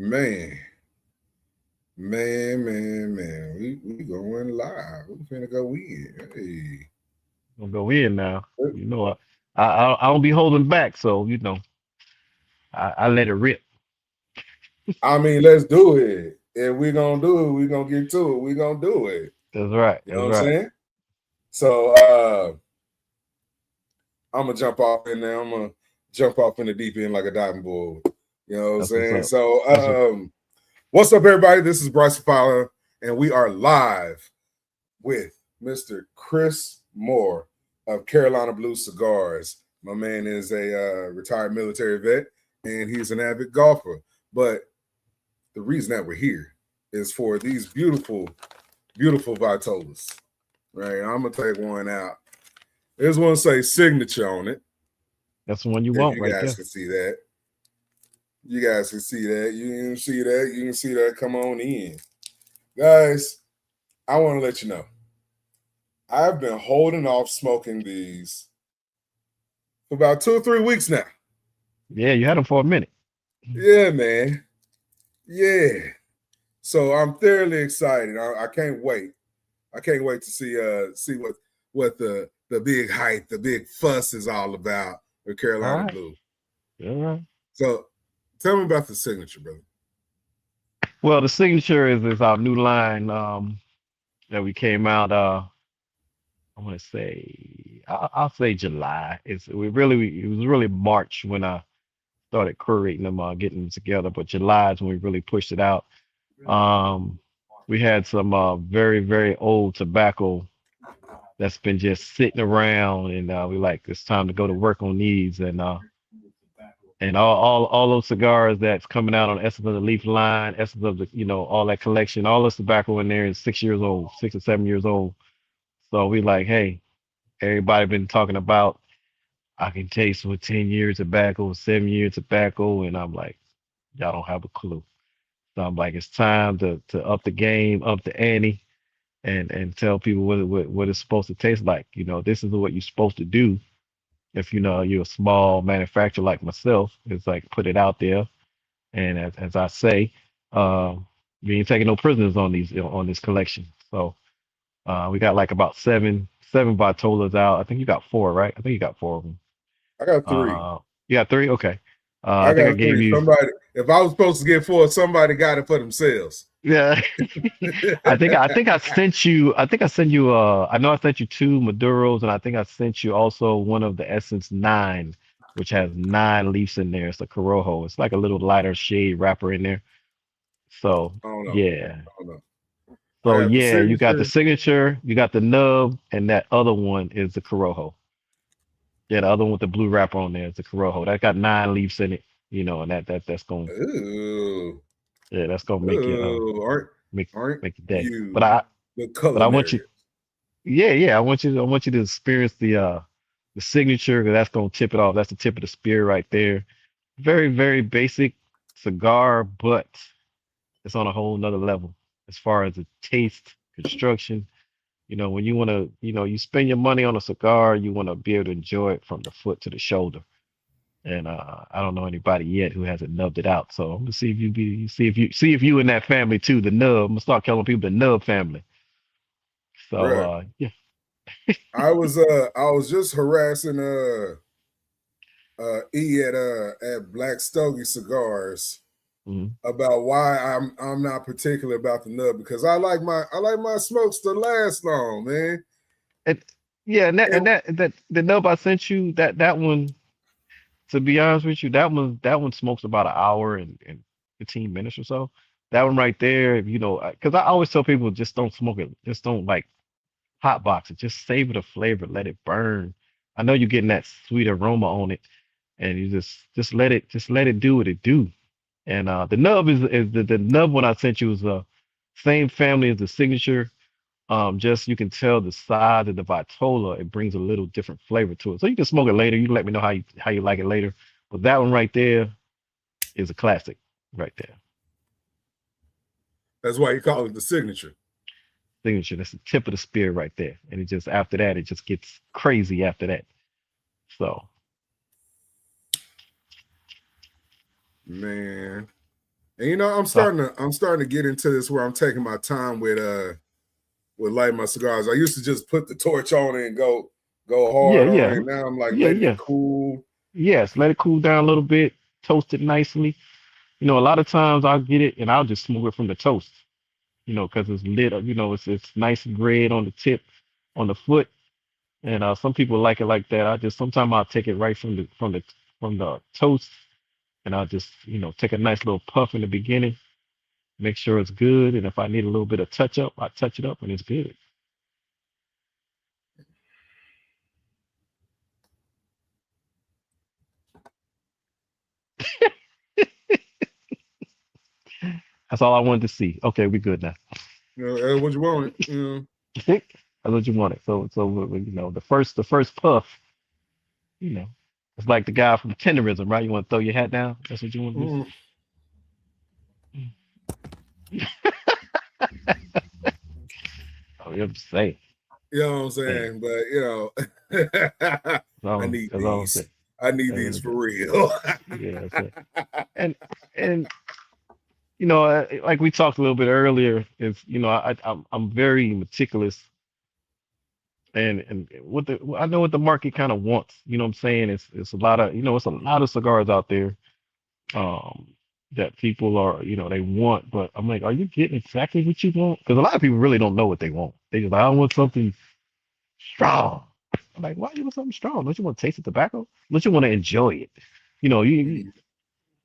Man, man. We going live. We finna go in. Hey. Gonna go in now. You know, I don't be holding back, so I let it rip. I mean, let's do it. If we gonna do it, we gonna get to it. We gonna do it. That's right. You know That's what I'm right. saying? So I'm gonna jump off in there. I'm gonna jump off in the deep end like a diving board. You know what I'm That's what's saying? up. So That's what. what's up, everybody? This is Bryce Fowler, and we are live with Mr. Chris Moore of Carolina Blue Cigars. My man is a retired military vet, and he's an avid golfer. But the reason that we're here is for these beautiful, beautiful Vitolas. Right, I'm gonna take one out. There's one say signature on it. That's the one you If want you right guys there. can see that, you guys can see that. You can see that. You can see that. Come on in, guys. I want to let you know. I've been holding off smoking these for about 2 or 3 weeks now. Yeah, you had them for a minute. Yeah, man. Yeah. So I'm thoroughly excited. I can't wait. I can't wait to see what the big hype, the big fuss is all about with All Carolina right. Blue. All right. So tell me about the signature, brother. Well, the signature is our new line that we came out. I want to say I'll say July. It was really March when I started curating them, getting them together. But July is when we really pushed it out. Um, we had some very old tobacco that's been just sitting around, and we like it's time to go to work on these, and all those cigars that's coming out on Essence of the Leaf line, Essence of the all that collection, all this tobacco in there is 6 years old, 6 or 7 years old. So we like, hey, everybody been talking about I can taste with 10 years tobacco, 7 years tobacco, and I'm like, y'all don't have a clue. So I'm like, it's time to up the game, up the ante, and tell people what it's supposed to taste like. This is what you're supposed to do if you're a small manufacturer like myself. It's like put it out there, and as I say, we ain't taking no prisoners on these on this collection. So we got like about seven Vitolas out. I think you got four, right? I think you got four of them. I got three. You got three? Okay. I I think I got gave three. you. Somebody, if I was supposed to get four, somebody got it for themselves. Yeah. I think I sent you I know I sent you two Maduros, and I think I sent you also one of the Essence 9, which has 9 leaves in there. It's a Corojo. It's like a little lighter shade wrapper in there. So I don't know. yeah. I don't know. I So got the yeah, you got the signature. signature, you got the nub, and that other one is the Corojo. Yeah, the other one with the blue wrapper on there is the Corojo. That got 9 leaves in it, and that's gonna Ooh, that's gonna ooh, make aren't make your day. But you I the but I want you culinary? Yeah, I want you to experience the signature, because that's gonna tip it off. That's the tip of the spear right there. Very basic cigar, but it's on a whole nother level as far as the taste, construction. When you wanna, you spend your money on a cigar, you wanna be able to enjoy it from the foot to the shoulder. And I don't know anybody yet who hasn't nubbed it out. So I'm gonna see if you in that family too, the nub. I'm gonna start calling people the nub family. So Bruh. yeah. I was just harassing E at Black Stogie Cigars Mhm. about why I'm not particular about the nub, because I like my smokes to last long, man. And yeah, And that the nub I sent you, that one, to be honest with you, that one smokes about an hour and 15 minutes or so. That one right there, if because I always tell people just don't smoke it, just don't like hot box it, just savor the flavor, let it burn. I know you're getting that sweet aroma on it, and you just let it do what it do. And the nub is the nub one I sent you is the same family as the signature. Just you can tell the size of the Vitola, it brings a little different flavor to it. So you can smoke it later. You can let me know how you like it later. But that one right there is a classic right there. that's why you call it the signature. Signature. That's the tip of the spear right there. And it just after that, it just gets crazy after that. So Man. And you know, So I'm starting to get into this where I'm taking my time with lighting my cigars. I used to just put the torch on it and go yeah, hard on yeah, it. Now I'm like yeah, letting it yeah. cool. Yes, let it cool down a little bit, toast it nicely. You know, a lot of times I'll get it and I'll just smoke it from the toast, you know, because it's lit up, you know, it's nice and red on the tip, on the foot. And some people like it like that. I just sometimes I'll take it right from the toast and I'll just, you know, take a nice little puff in the beginning, make sure it's good. And if I need a little bit of touch up, I touch it up and it's good. That's all I wanted to see. Okay, we good now. You know, what you want? You know. That's what you wanted. So you know, the first puff, you know, it's like the guy from Tenderism, right? You want to throw your hat down? That's what you want to do. Mm. Oh, you're saying. You know what I'm Saying. saying? But you know, I need That's all I'm these. saying. I need these for real. Yeah, that's it. And you know, like we talked a little bit earlier, is you know, I'm very meticulous and what the I know what the market kind of wants. You know what I'm saying? It's a lot of it's a lot of cigars out there um that people are they want, but I'm like, are you getting exactly what you want? Because a lot of people really don't know what they want. They just like, I want something strong. I'm like, why do you want something strong? Don't you want to taste the tobacco? Don't you want to enjoy it? You know, you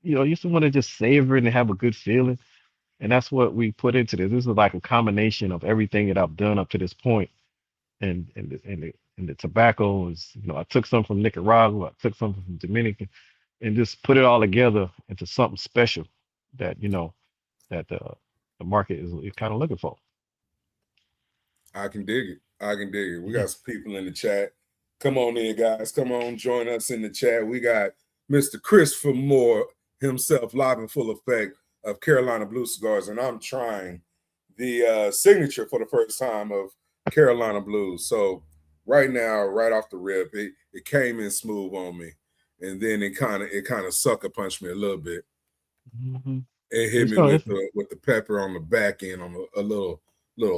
just want to just savor it and have a good feeling. And that's what we put into this. This is like a combination of everything that I've done up to this point. And the tobacco is, I took some from Nicaragua, I took some from Dominican, and just put it all together into something special that that the market is kind of looking for. I can dig it. I can dig it. We Mhm. got some people in the chat. Come on in, guys. Come on, join us in the chat. We got Mr. Chris Moore himself, live in full effect of Carolina Blue Cigars, and I'm trying the signature for the first time of Carolina Blues. So right now, right off the rip, it came in smooth on me, and then it kind of sucker punched me a little bit. Mhm. It hit It's me going. with the pepper on the back end on a little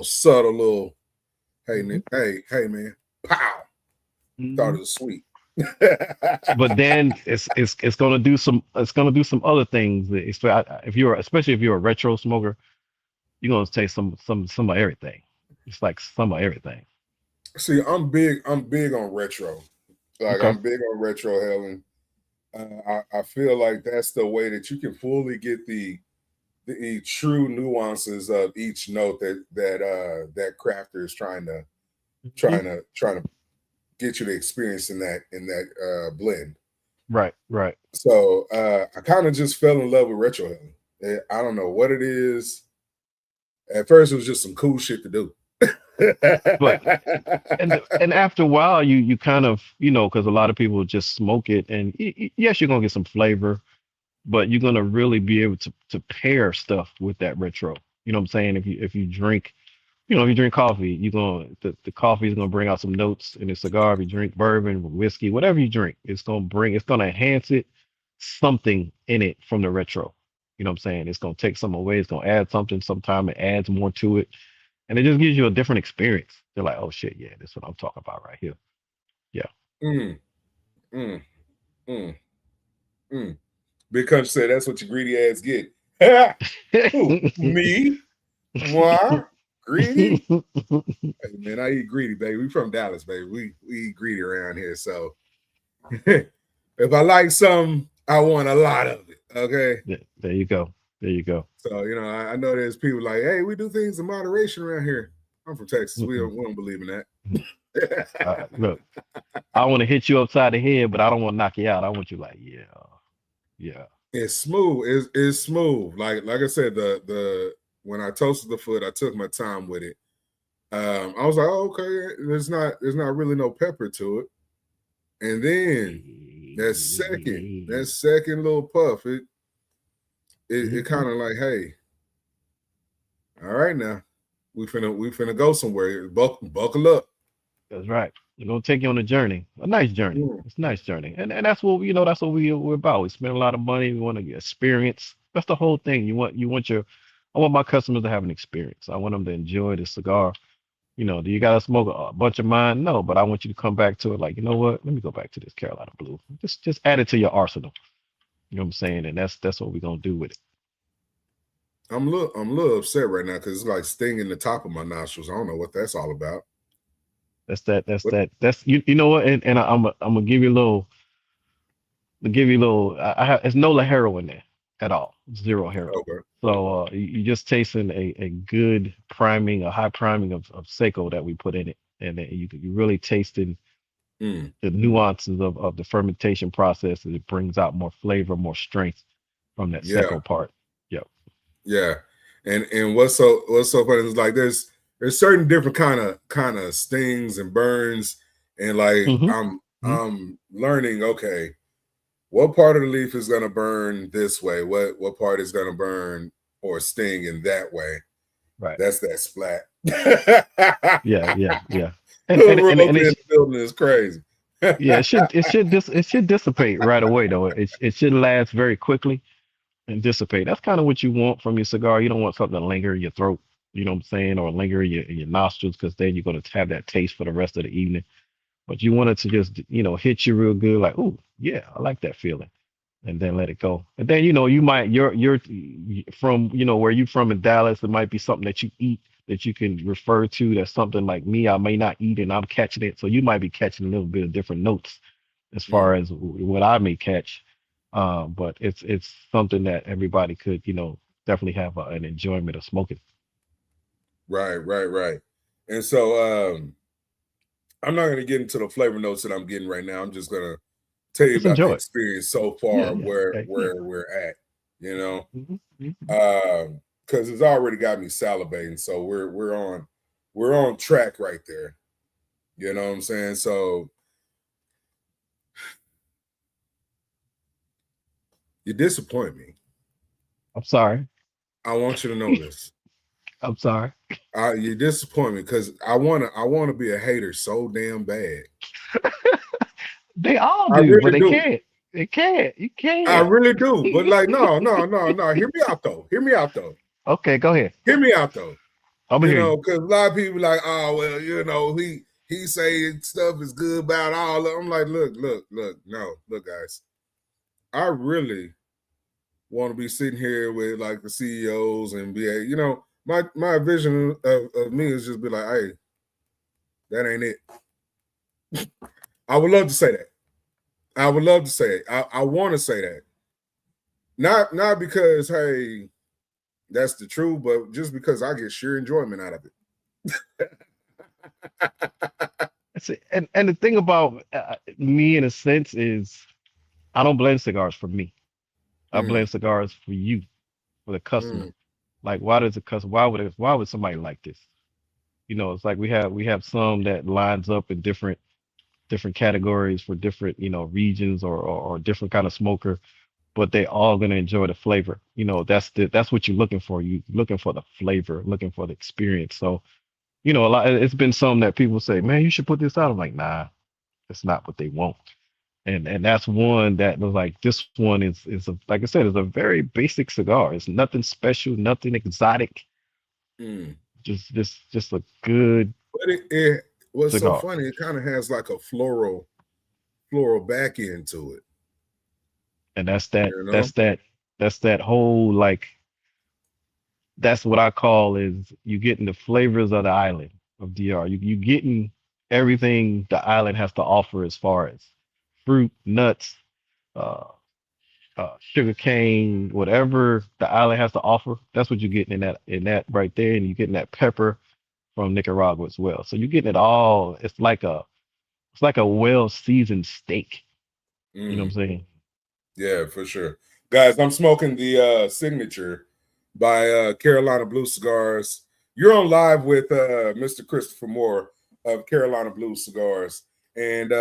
subtle little. Hey, Mhm. hey, man! Pow! Thought it Mhm. was sweet. But then it's gonna do some other things. If you're especially if you're a retro smoker, you're gonna taste some of everything. It's like some of everything. See, I'm big. I'm big on retro. Like Okay. I'm big on retro, Helen. I feel like that's the way that you can fully get the true nuances of each note that crafter is Mhm. trying to get you to experience in that blend. Right, right. So I kind of just fell in love with retro, Helen. I don't know what it is. At first, it was just some cool shit to do. But and after a while, you kind of because a lot of people just smoke it, and yes, you're gonna get some flavor, but you're gonna really be able to pair stuff with that retro. You know what I'm saying? If you drink, if you drink coffee, the coffee is gonna bring out some notes in the cigar. If you drink bourbon, whiskey, whatever you drink, it's gonna enhance it, something in it from the retro. You know what I'm saying? It's gonna take some away. It's gonna add something. Sometime it adds more to it, and it just gives you a different experience. They're like, oh shit, yeah, that's what I'm talking about right here. Yeah. mm, mm, mm, mm. Big Country said that's what your greedy ass get. Who? Me? What? Greedy? Hey, man, I eat greedy, baby. We from Dallas, baby. We eat greedy around here. So if I like something, I want a lot of it. Okay. Yeah, there you go. There you go. So, I know there's people like, hey, we do things in moderation around here. I'm from Texas. Mm-mm. We don't believe in Mm. that. Look, I want to hit you upside the head, but I don't want to knock you out. I want you like, yeah, yeah. It's smooth. It's smooth. Like I said, the when I toasted the foot, I took my time with it. I was like, oh, okay, there's not really no pepper to it. And then that second little puff, it Mhm. kind of like, hey, all right now, we finna go somewhere. Buckle up. That's right. We're gonna take you on a journey, a nice journey. Mm. It's a nice journey, and that's what that's what we're about. We spend a lot of money. We want to get experience. That's the whole thing. I want my customers to have an experience. I want them to enjoy the cigar. Do you gotta smoke a bunch of mine? No, but I want you to come back to it like, you know what? Let me go back to this Carolina Blue. Just add it to your arsenal. You know what I'm saying? And that's what we're gonna do with it. I'm a little upset right now because it's like stinging the top of my nostrils. I don't know what that's all about. What? You know what? And I'm gonna give you a little I have it's no Lajero in there at all. Zero Hero. Okay. So you're just tasting a good priming, a high priming of Seco that we put in it. And then you really tasting Mm. the nuances of the fermentation process, and it brings out more flavor, more strength from that Yeah. Seco part. Yep. Yeah. And what's so funny is like there's certain different kind of stings and burns, and like Hmm. I'm learning, okay, what part of the leaf is gonna burn this way? What part is gonna burn or sting in that way? Right. That's that splat. Yeah. Yeah. Yeah. And Little and and, Rose and in it's the building is crazy. yeah, it should dissipate right away though. It should last very quickly and dissipate. That's kind of what you want from your cigar. You don't want something to linger in your throat, you know what I'm saying, or linger in your nostrils, because then you're going to have that taste for the rest of the evening. But you want it to just, hit you real good, like, oh, yeah, I like that feeling, and then let it go. And then, you might, you're from, where you from in Dallas, it might be something that you eat that you can refer to. That's something like me, I may not eat and I'm catching it. So you might be catching a little bit of different notes as far Mm, as what I may catch. But it's something that everybody could, definitely have an enjoyment of smoking. right. And so I'm not gonna get into the flavor notes that I'm getting right now. I'm just gonna tell you Just about the enjoy it. experience so Yeah, far yeah, where yeah, yeah. where we're at, you know. Hmm. Hmm. Because it's already got me salivating. So we're on track right there. You know what I'm saying? So you disappoint me. I'm sorry. I want you to know this. I'm sorry. You disappoint me because I wanna be a hater so damn bad. They all I do, but really they do. can't. They can't. You I can't. really do. But like, no. Hear me out though. Hear me out though. Okay, go ahead. Hear me out though. I'm gonna hear you. Because a lot of people like, oh well, he say stuff is good about all. I'm like, look, no, look, guys. I really want to be sitting here with like the CEOs and be, my vision of me is just be like, hey, that ain't it. I would love to say that. I would love to say it. I want to say that. Not because, hey, that's the truth, but just because I get sheer enjoyment out of it. And the thing about me, in a sense, is I don't blend cigars for me. I Mm, blend cigars for you, for the customer. mm, Like, why does the customer? Why would somebody like this? It's like we have some that lines up in different categories for different regions, or different kind of smoker, but they all gonna enjoy the flavor. That's what you're looking for. You looking for the flavor, looking for the experience. So a lot. It's been some that people say, man, you should put this out. I'm like, nah, it's not what they want. And that's one that was like, this one is like I said, is a very basic cigar. It's nothing special, nothing exotic. mm. Just a good But it what's so cigar. funny, it kind of has like a floral back end to it, And that's that you know? that's that that's that whole, like, that's what I call is you getting the flavors of the island of DR. You getting everything the island has to offer as far as fruit, nuts, uh, sugar cane, whatever the island has to offer. That's what you're getting in that right there, and you're getting that pepper from Nicaragua as well. So you're getting it all. It's like a well seasoned steak. You know what Mm, I'm saying? yeah, for sure. Guys, I'm smoking the signature by Carolina Blue Cigars. You're on live with Mr. Christopher Moore of Carolina Blue Cigars. And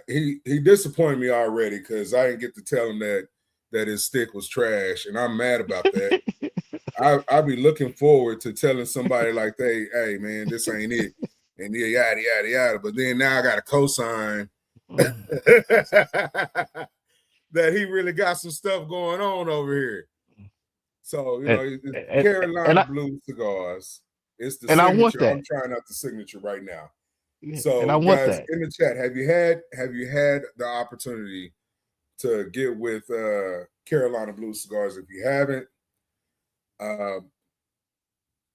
he disappointed me already because I didn't get to tell him that his stick was trash, and I'm mad about that. I be looking forward to telling somebody like, hey man, this ain't it, and yeah, yada yada yada. But then now I got a cosign that that he really got some stuff going on over here. So, you know, and it's and Carolina Blue Cigars. It's the I want signature. that. I'm trying out the signature right now. And I So, want guys, that. in the chat, have you had the opportunity to get with Carolina Blue Cigars? If you haven't, uh,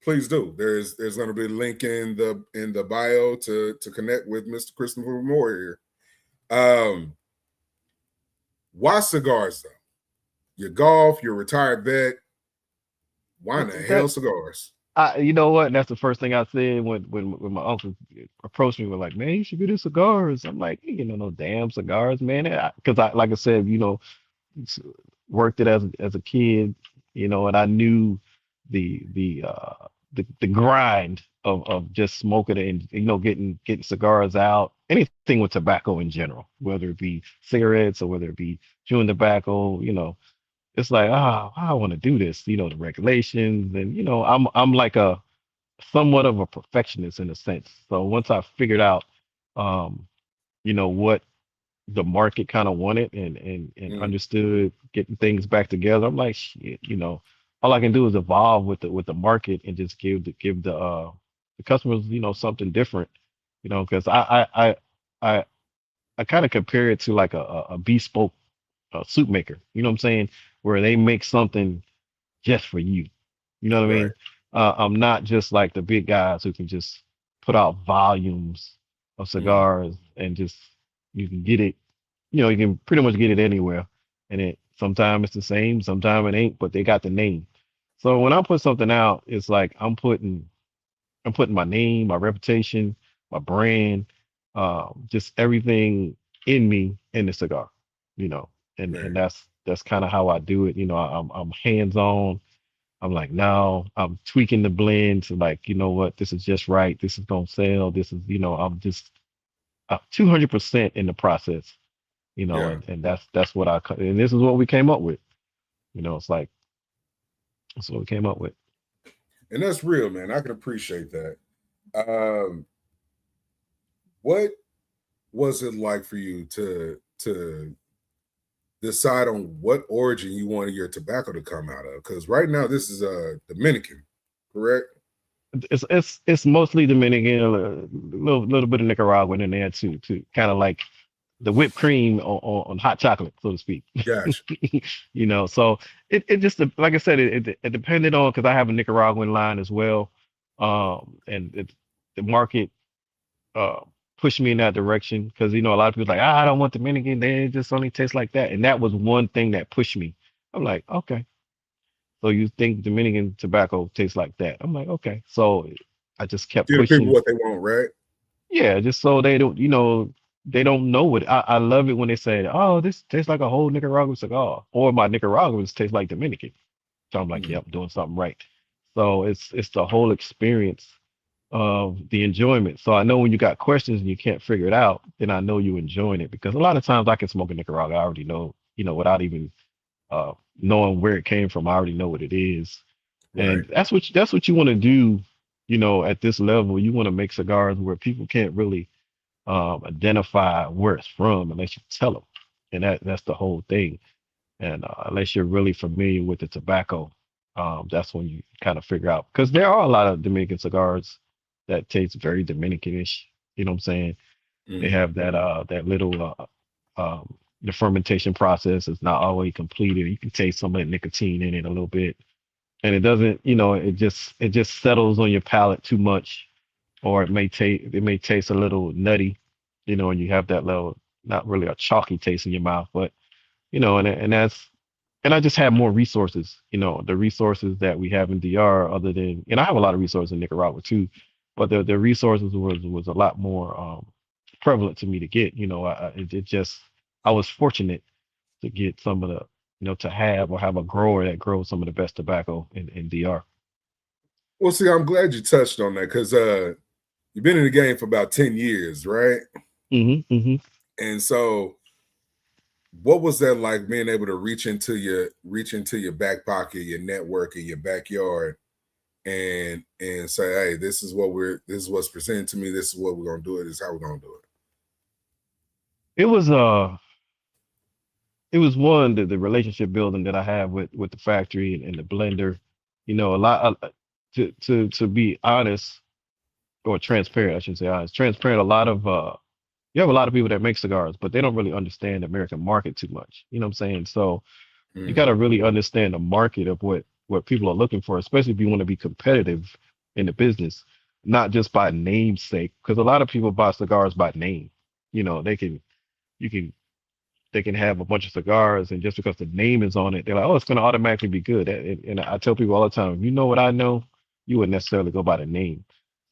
please do. There's going to be a link in the bio to connect with Mr. Christopher Moore here. Why cigars though? You're golf, you're a retired vet. Why in the hell That cigars? you know what? That's the first thing I said when my uncle approached me with like, man, you should get his cigars. I'm like, you know, no damn cigars, man. Because I like I said, you know, s- worked it as a kid, you know, and I knew the grind of just smoking it and you know getting cigars out, anything with tobacco in general, whether it be cigarettes or whether it be chewing tobacco, you know, it's like I want to do this, you know, the regulations and you know I'm like a somewhat of a perfectionist in a sense. So once I figured out, um, you know what the market kind of wanted and Mm, understood getting things back together. I'm like, shit, you know, all I can do is evolve with the market and just give the customers, you know, something different, you know, because I I kind of compare it to like a bespoke soup maker, you know what I'm saying, where they make something just for you. You know what I right. mean? I'm not just like the big guys who can just put out volumes of Mm, cigars and just you can get it, you know, you can pretty much get it anywhere. And it sometimes it's the same, sometimes it ain't, but they got the name. So when I put something out, it's like I'm putting my name, my reputation, my brand, just everything in me in the cigar, you know, and right. that's kind of how I do it. You know, I'm hands on. I'm like, no, I'm tweaking the blend to like, you know what, this is just right. This is gonna sell. This is, you know, I'm just 200% in the process, you know, Yeah. and that's what and this is what we came up with. You know, it's like that's what we came up with. And that's real, man. I can appreciate that. Um, what was it like for you to decide on what origin you wanted your tobacco to come out of? Because right now this is Dominican, correct? It's mostly Dominican, a little bit of Nicaraguan in there too, kind of like the whipped cream on hot chocolate, so to speak. Gotcha. You know, so it just like I said, it depended on because I have a Nicaraguan line as well, and the market uh pushed me in that direction because you know a lot of people like I don't want Dominican, they just only taste like that, and that was one thing that pushed me. I'm like, okay, so you think Dominican tobacco tastes like that? I'm like, okay, so I just kept Give the people pushing. what they want, right? Yeah, just so they don't, you know, they don't know what I love it when they say, "Oh, this tastes like a whole Nicaraguan cigar," or my Nicaraguans taste like Dominican. So I'm like, Mm, "Yep, doing something right." So it's the whole experience of the enjoyment. So I know when you got questions and you can't figure it out, then I know you enjoying it because a lot of times I can smoke a Nicaragua, I already know, you know, without even knowing where it came from, I already know what it is, right. and that's what you want to do. You know, at this level, you want to make cigars where people can't really identify where it's from unless you tell them, and that's the whole thing. And unless you're really familiar with the tobacco, that's when you kind of figure out because there are a lot of Dominican cigars that taste very Dominicanish. You know what I'm saying? They Mm, have that little the fermentation process is not always completed. You can taste some of the nicotine in it a little bit, and it doesn't. You know, it just settles on your palate too much, or it may taste a little nutty, you know, and you have that little not really a chalky taste in your mouth, but you know, and that's and I just have more resources, you know, the resources that we have in DR other than and I have a lot of resources in Nicaragua too, but the resources was a lot more prevalent to me to get, you know, it just I was fortunate to get some of the you know to have or have a grower that grows some of the best tobacco in DR. well, see, I'm glad you touched on that because you've been in the game for about 10 years, right? Hmm. And so what was that like being able to reach into your back pocket, your network in your backyard and say, hey, this is what's presented to me, this is what we're gonna do it, this is how we're gonna do it. It was it was one the relationship building that I have with the factory and the blender. You know, a lot to be honest or transparent, I should say honest, transparent. A lot of you have a lot of people that make cigars, but they don't really understand the American market too much. You know what I'm saying? So you got to really understand the market of what people are looking for, especially if you want to be competitive in the business, not just by namesake. Because a lot of people buy cigars by name. You know, you can they can have a bunch of cigars, and just because the name is on it, they're like, oh, it's going to automatically be good. And I tell people all the time, you know what I know, you wouldn't necessarily go by the name.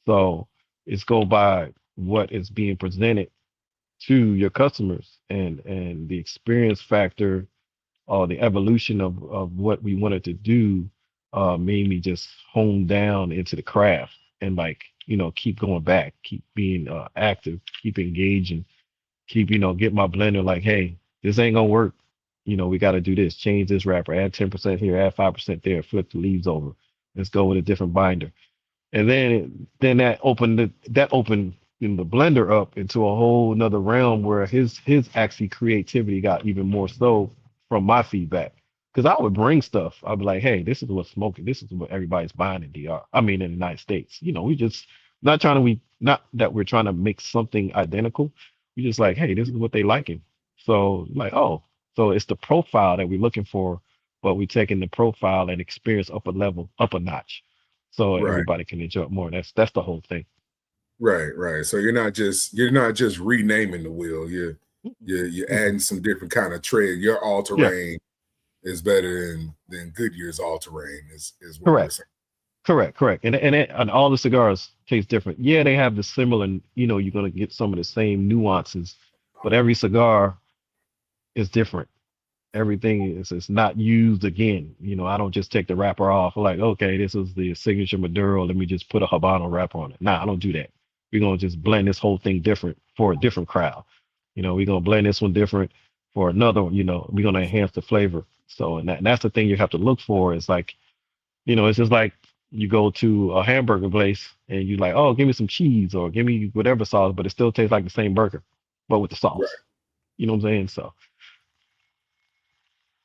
So it's go by what is being presented to your customers and the experience factor or the evolution of what we wanted to do made me just hone down into the craft and like keep going back, keep being active, keep engaging, keep get my blender like, hey, this ain't gonna work. We got to do this, change this wrapper, add 10% here, add 5% there, flip the leaves over, let's go with a different binder. And then that opened the blender up into a whole another realm where his actually creativity got even more so from my feedback. Because I would bring stuff. I'd be like, hey, this is what's smoking. This is what everybody's buying in DR. I mean, in the United States. We just not that we're trying to make something identical. We just like, hey, this is what they liking. So like, oh, so it's the profile that we're looking for, but we're taking the profile and experience up a level, up a notch, so Right. everybody can enjoy it more. That's the whole thing. Right. So you're not just renaming the wheel. You're Mm-mm. adding some different kind of tread. Your all Yeah, terrain is better than Goodyear's all terrain is what we're correct, saying. correct. And all the cigars taste different. Yeah, they have the similar. You're gonna get some of the same nuances, but every cigar is different. Everything is not used again. I don't just take the wrapper off like, okay, this is the signature Maduro. Let me just put a Habano wrapper on it. Nah, I don't do that. We're gonna just blend this whole thing different for a different crowd. We're gonna blend this one different for another one. We're gonna enhance the flavor. So and that's the thing you have to look for is like, it's just like you go to a hamburger place and you like, oh, give me some cheese or give me whatever sauce, but it still tastes like the same burger, but with the Right. sauce. You know what I'm saying? So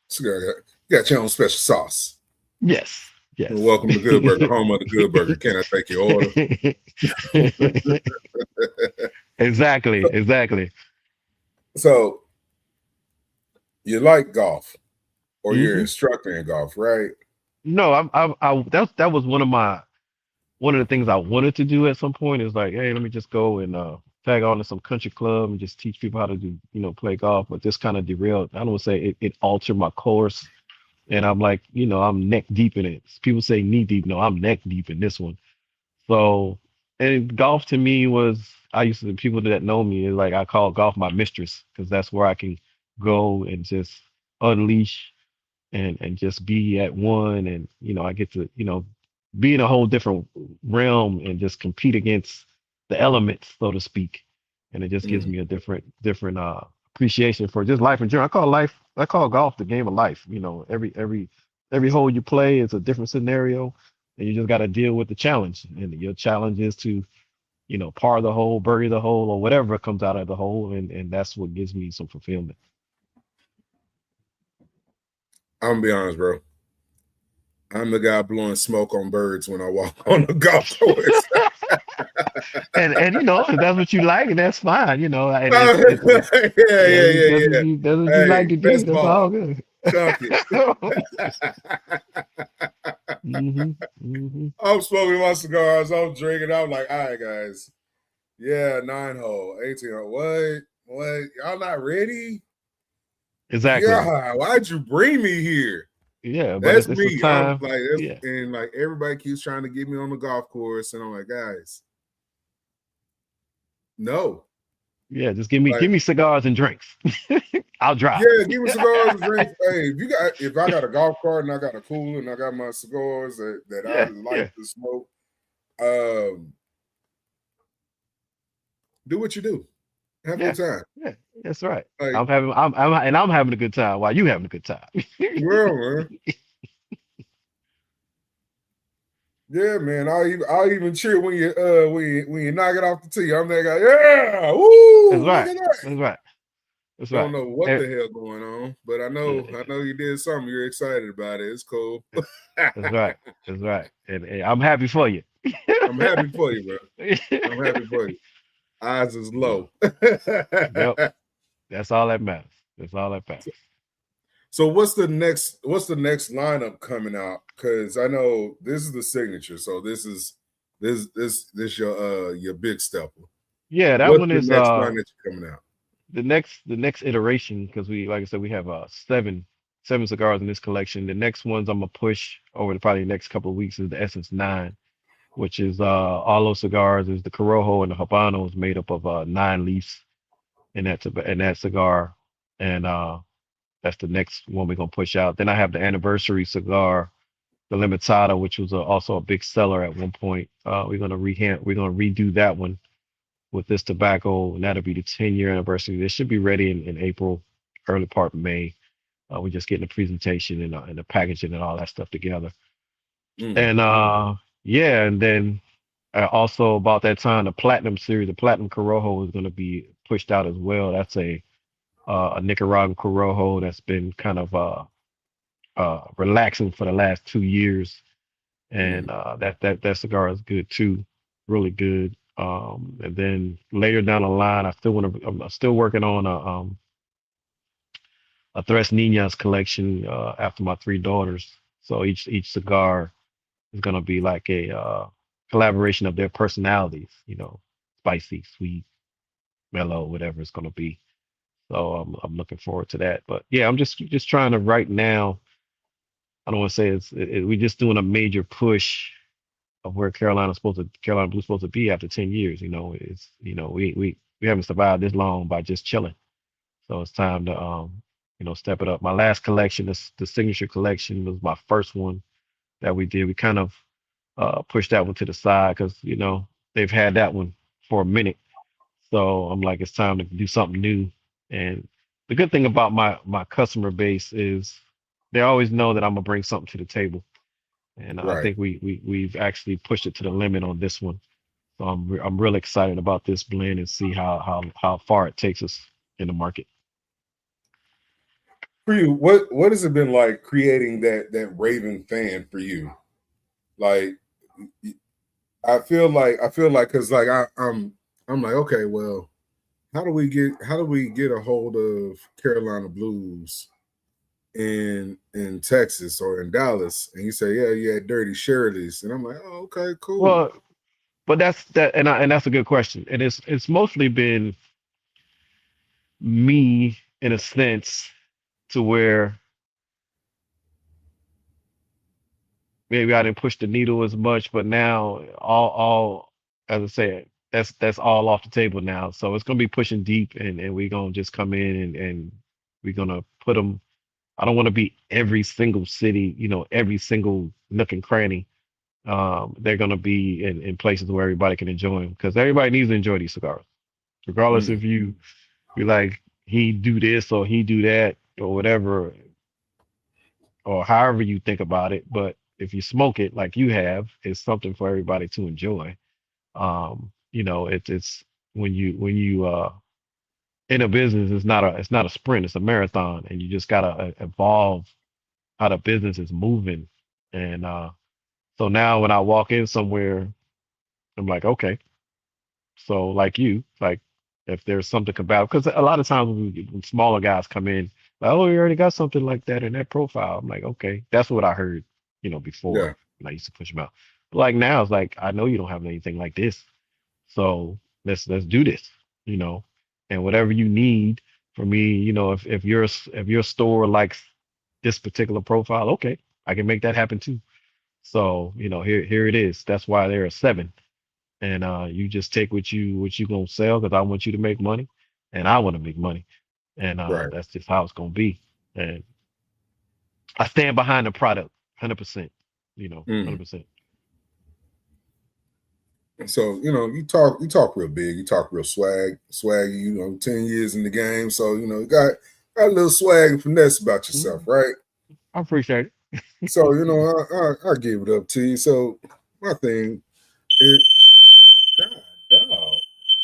So you got your own special sauce. yes, yes. Welcome to Good Burger, home of the Good Burger. Can I take your order? Exactly. So you like golf, or you're an Hmm. instructor in golf, right? No, that was one of the things I wanted to do at some point is like, hey, let me just go and tag on to some country club and just teach people how to do, play golf. But this kind of derailed. I don't want to say it altered my course. And I'm like, I'm neck deep in it. People say knee deep. No, I'm neck deep in this one. So, and golf to me was, I used to, people that know me, is like, I call golf my mistress because that's where I can go and just unleash and just be at one. And, I get to, be in a whole different realm and just compete against the elements, so to speak. And it just gives Mm. me a different appreciation for just life in general. I call golf the game of life. Every hole you play is a different scenario, and you just got to deal with the challenge. And your challenge is to, par the hole, bury the hole, or whatever comes out of the hole, and that's what gives me some fulfillment. I'm gonna be honest, bro. I'm the guy blowing smoke on birds when I walk on the golf course. And if that's what you like, and that's fine. And Yeah, it's that's what yeah. you Hey, like to do. best That's ball, all good. chunk it. Hmm. Hmm. I'm smoking my cigars. I'm drinking. I'm like, all right, guys. Yeah, 9 hole, 18 hole. What? Y'all not ready? Exactly. Yeah. Why'd you bring me here? Yeah, but That's it's a me. I'm time. like, Yeah, and like everybody keeps trying to get me on the golf course, and I'm like, guys, no. yeah. Just give me Like, cigars and drinks. I'll drive. yeah, give me cigars and drinks. Hey, if I got a golf cart and I got a cooler and I got my cigars that I Yeah, like yeah, to smoke, um, do what you do. Have a yeah, good time. yeah. That's right. Like, I'm having a good time while you having a good time. well, man. Yeah, man. I'll even cheer when you knock it off the tee. I'm that guy. Yeah, That's woo! Look right. at that. That's right. That's Don't right. know what Eh, the hell going on, but I know eh, you did something. You're excited about it. It's cool. That's right. That's right. And I'm happy for you. I'm happy for you, bro. I'm happy for you. Eyes is Yeah. low. Yep. That's all that matters. That's all that matters. So what's the next lineup coming out? Because I know this is the signature. So this your big stepper. Yeah, that What's one the is next line that's coming out? the next iteration, because we, like I said, we have seven cigars in this collection. The next ones I'm gonna push over probably the next couple of weeks is the Essence 9, which is all those cigars is the Corojo and the Habano is made up of 9 leaves in that cigar. And that's the next one we're gonna push out. Then I have the anniversary cigar, the Limitada, which was also a big seller at one point. We're gonna redo that one with this tobacco, and that'll be the 10-year anniversary. This should be ready in April, early part of May. We're just getting the presentation and the packaging and all that stuff together. Mm. And yeah, and then also about that time, the Platinum series, the Platinum Corojo is going to be pushed out as well. That's a Nicaraguan Corojo that's been kind of relaxing for the last 2 years, and that cigar is good too, really good. And then later down the line, I'm still working on a Tres Niñas collection after my 3 daughters. So each cigar is gonna be like a collaboration of their personalities, spicy, sweet, mellow, whatever it's gonna be. So I'm looking forward to that. But yeah, I'm just trying to right now. I don't want to say we're just doing a major push of where Carolina Blue's supposed to be after 10 years. We haven't survived this long by just chilling. So it's time to step it up. My last collection, the signature collection, was my first one that we did. We kind of pushed that one to the side because they've had that one for a minute. So I'm like, it's time to do something new. And the good thing about my customer base is they always know that I'm gonna bring something to the table. And I Right. think we've actually pushed it to the limit on this one. So I'm really excited about this blend and see how far it takes us in the market. For you, what has it been like creating that raving fan for you? Like, I feel like because like I'm like, okay, well, how do we get a hold of Carolina Blues in Texas or in Dallas? And you say, yeah, you had Dirty Shirley's, and I'm like, oh, okay, cool. Well, but and that's a good question. And it's mostly been me in a sense to where maybe I didn't push the needle as much, but now all as I said, that's all off the table now. So it's gonna be pushing deep, and we're gonna just come in and we're gonna put them. I don't want to be every single city, every single nook and cranny. They're gonna be in places where everybody can enjoy them because everybody needs to enjoy these cigars, regardless Mm, if you like he do this or he do that or whatever or however you think about it. But if you smoke it like you have, it's something for everybody to enjoy. It's when you in a business, it's not a sprint, it's a marathon, and you just gotta evolve how the business is moving. And so now when I walk in somewhere, I'm like, okay, so like if there's something about because a lot of times when smaller guys come in, like, oh, you already got something like that in that profile. I'm like, okay, that's what I heard, before yeah, when I used to push them out. But like now, it's like I know you don't have anything like this, so let's do this, you know, and whatever you need from me, if your store likes this particular profile, okay, I can make that happen too. So here it is. That's why there are seven, and you just take what you gonna sell because I want you to make money, and I want to make money, and right. that's just how it's gonna be. And I stand behind the product, 100%. Mm. 100%. So you talk real big, you talk real swaggy. 10 years in the game, so you got a little swag and finesse about yourself, Mhm. right? I appreciate it. So I give it up to you. So my thing is, God, dog,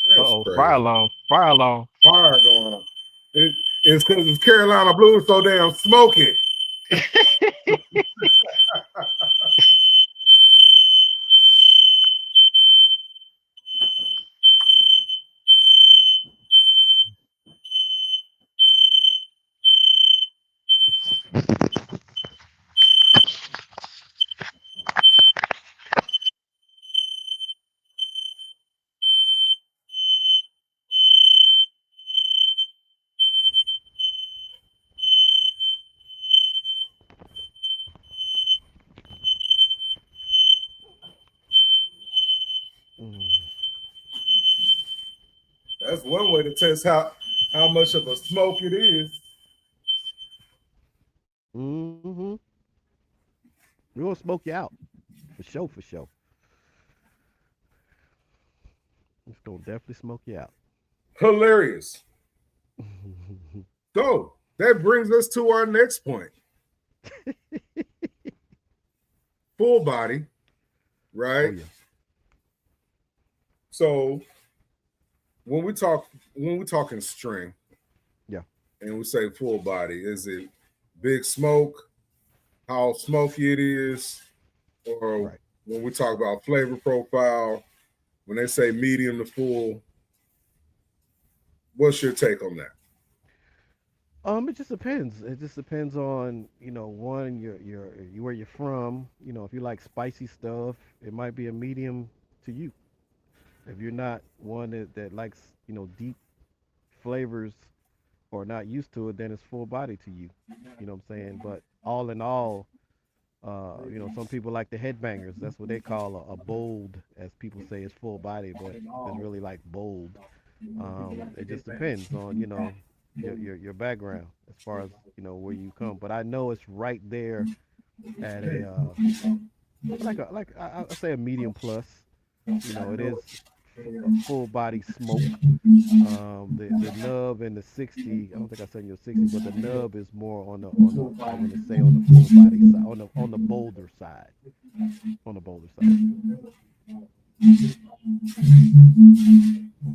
that's Uh-oh, fire crazy. alarm, fire alarm. Fire going on. It's because it's Carolina Blue so damn smoky. Mm. That's one way to test how much of a smoke it is. Mm-hmm. We're gonna smoke you out for sure, for sure. It's gonna definitely smoke you out. Hilarious. So that brings us to our next point. Full body, Oh right? yeah. So when we talking string Yeah. and we say full body, is it big smoke, how smoky it is, or Right. when we talk about flavor profile, when they say medium to full, what's your take on that? It just depends. It just depends on, one, where you're from. If you like spicy stuff, it might be a medium to you. If you're not one that likes, deep flavors or not used to it, then it's full body to you. You know what I'm saying? But all in all, some people like the headbangers. That's what they call a bold, as people say, is full body, but it's really like bold. It just depends on, your background as far as, where you come. But I know it's right there at I say a medium plus. It is a full body smoke. The nub and the 60, I don't think I said your 60, but the nub is more on the I want to say on the full body side, on the bolder side, on the bolder side.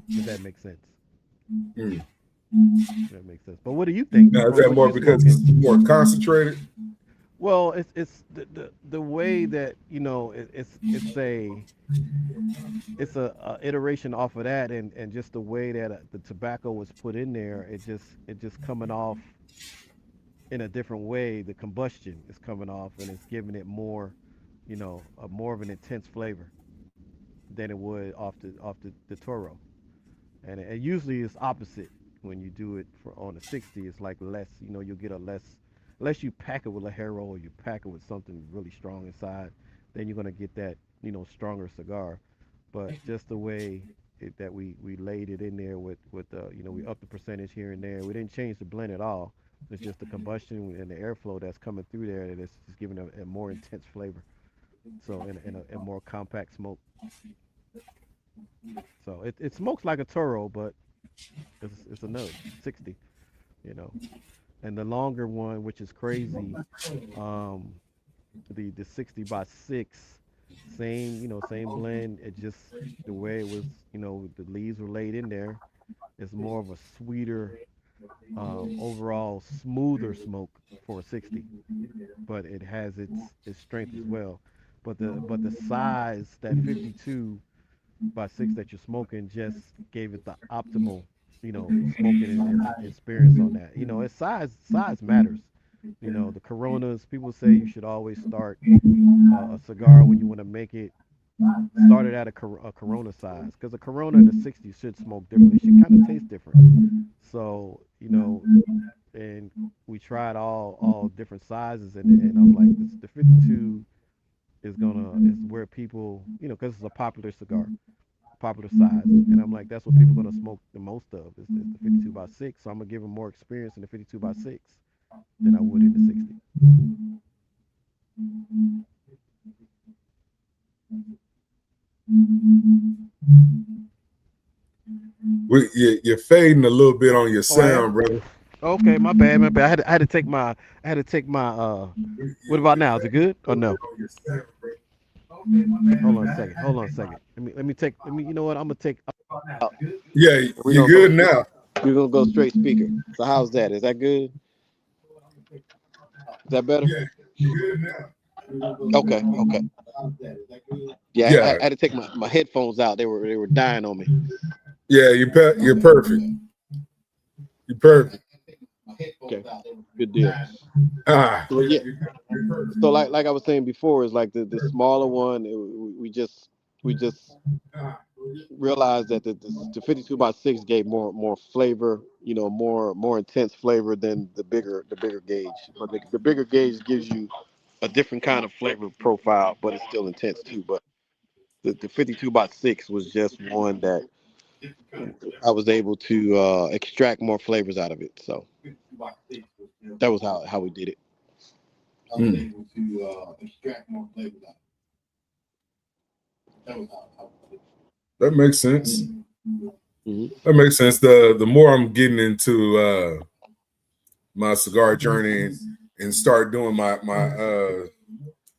If that makes sense. Mm. That makes sense. But what do you think Now, is from that what more you're because smoking? it's more concentrated? Well, it's the way that it's a iteration off of that, and just the way that the tobacco was put in there, it just coming off in a different way. The combustion is coming off, and it's giving it more, more of an intense flavor than it would off the Toro. And it usually is opposite when you do it on a 60. It's like less, you'll get a less you pack it with a hero or you pack it with something really strong inside, then you're gonna get that stronger cigar. But just the way that we laid it in there with we upped the percentage here and there. We didn't change the blend at all. It's just the combustion and the airflow that's coming through there that is just giving a more intense flavor. So in a more compact smoke. So it smokes like a Toro, but it's a nub 60, you know. And the longer one, which is crazy, um, the 60 by 6, same blend. It just the way it was, the leaves were laid in there. It's more of a sweeter, overall smoother smoke for a 60, but it has its strength as well. But the size, that 52 by 6 that you're smoking, just gave it the optimal, smoking experience on that. It's size matters. The Coronas, people say you should always start a cigar when you want to make it. Start it at a Corona size, because a Corona and a 60 should smoke differently. It should kind of taste different. So, and we tried all different sizes, and I'm like, the 52 is where people, because it's a popular cigar, popular size, and I'm like, that's what people are gonna smoke the most of is the 52 by 6. So I'm gonna give them more experience in the 52 by 6 than I would in the 60. You're fading a little bit on your Oh, I am. sound, brother. Okay, my bad, my bad. I had to take my. What about now? Is it good or no? Hold on a second. Hold on a second. Let me take. You know what? I'm gonna take. Yeah, We you're gonna go. good now. We're gonna go straight speaker. So how's that? Is that good? Is that better? Yeah, you good now? Okay. Yeah, I Yeah, had to take my headphones out. They were dying on me. yeah, you're perfect. You're perfect. Okay, good deal. Ah, So yeah, so like I was saying before, is like the smaller one. We just realized that the 52 by 6 gave more flavor, more intense flavor than the bigger gauge. But the bigger gauge gives you a different kind of flavor profile, but it's still intense too. But the 52 by 6 was just one that I was able to extract more flavors out of it. So that was how we did it. I was able to extract more flavors out. That was how we did it. that makes sense. Mm-hmm. That makes sense. The more I'm getting into my cigar journey and start doing my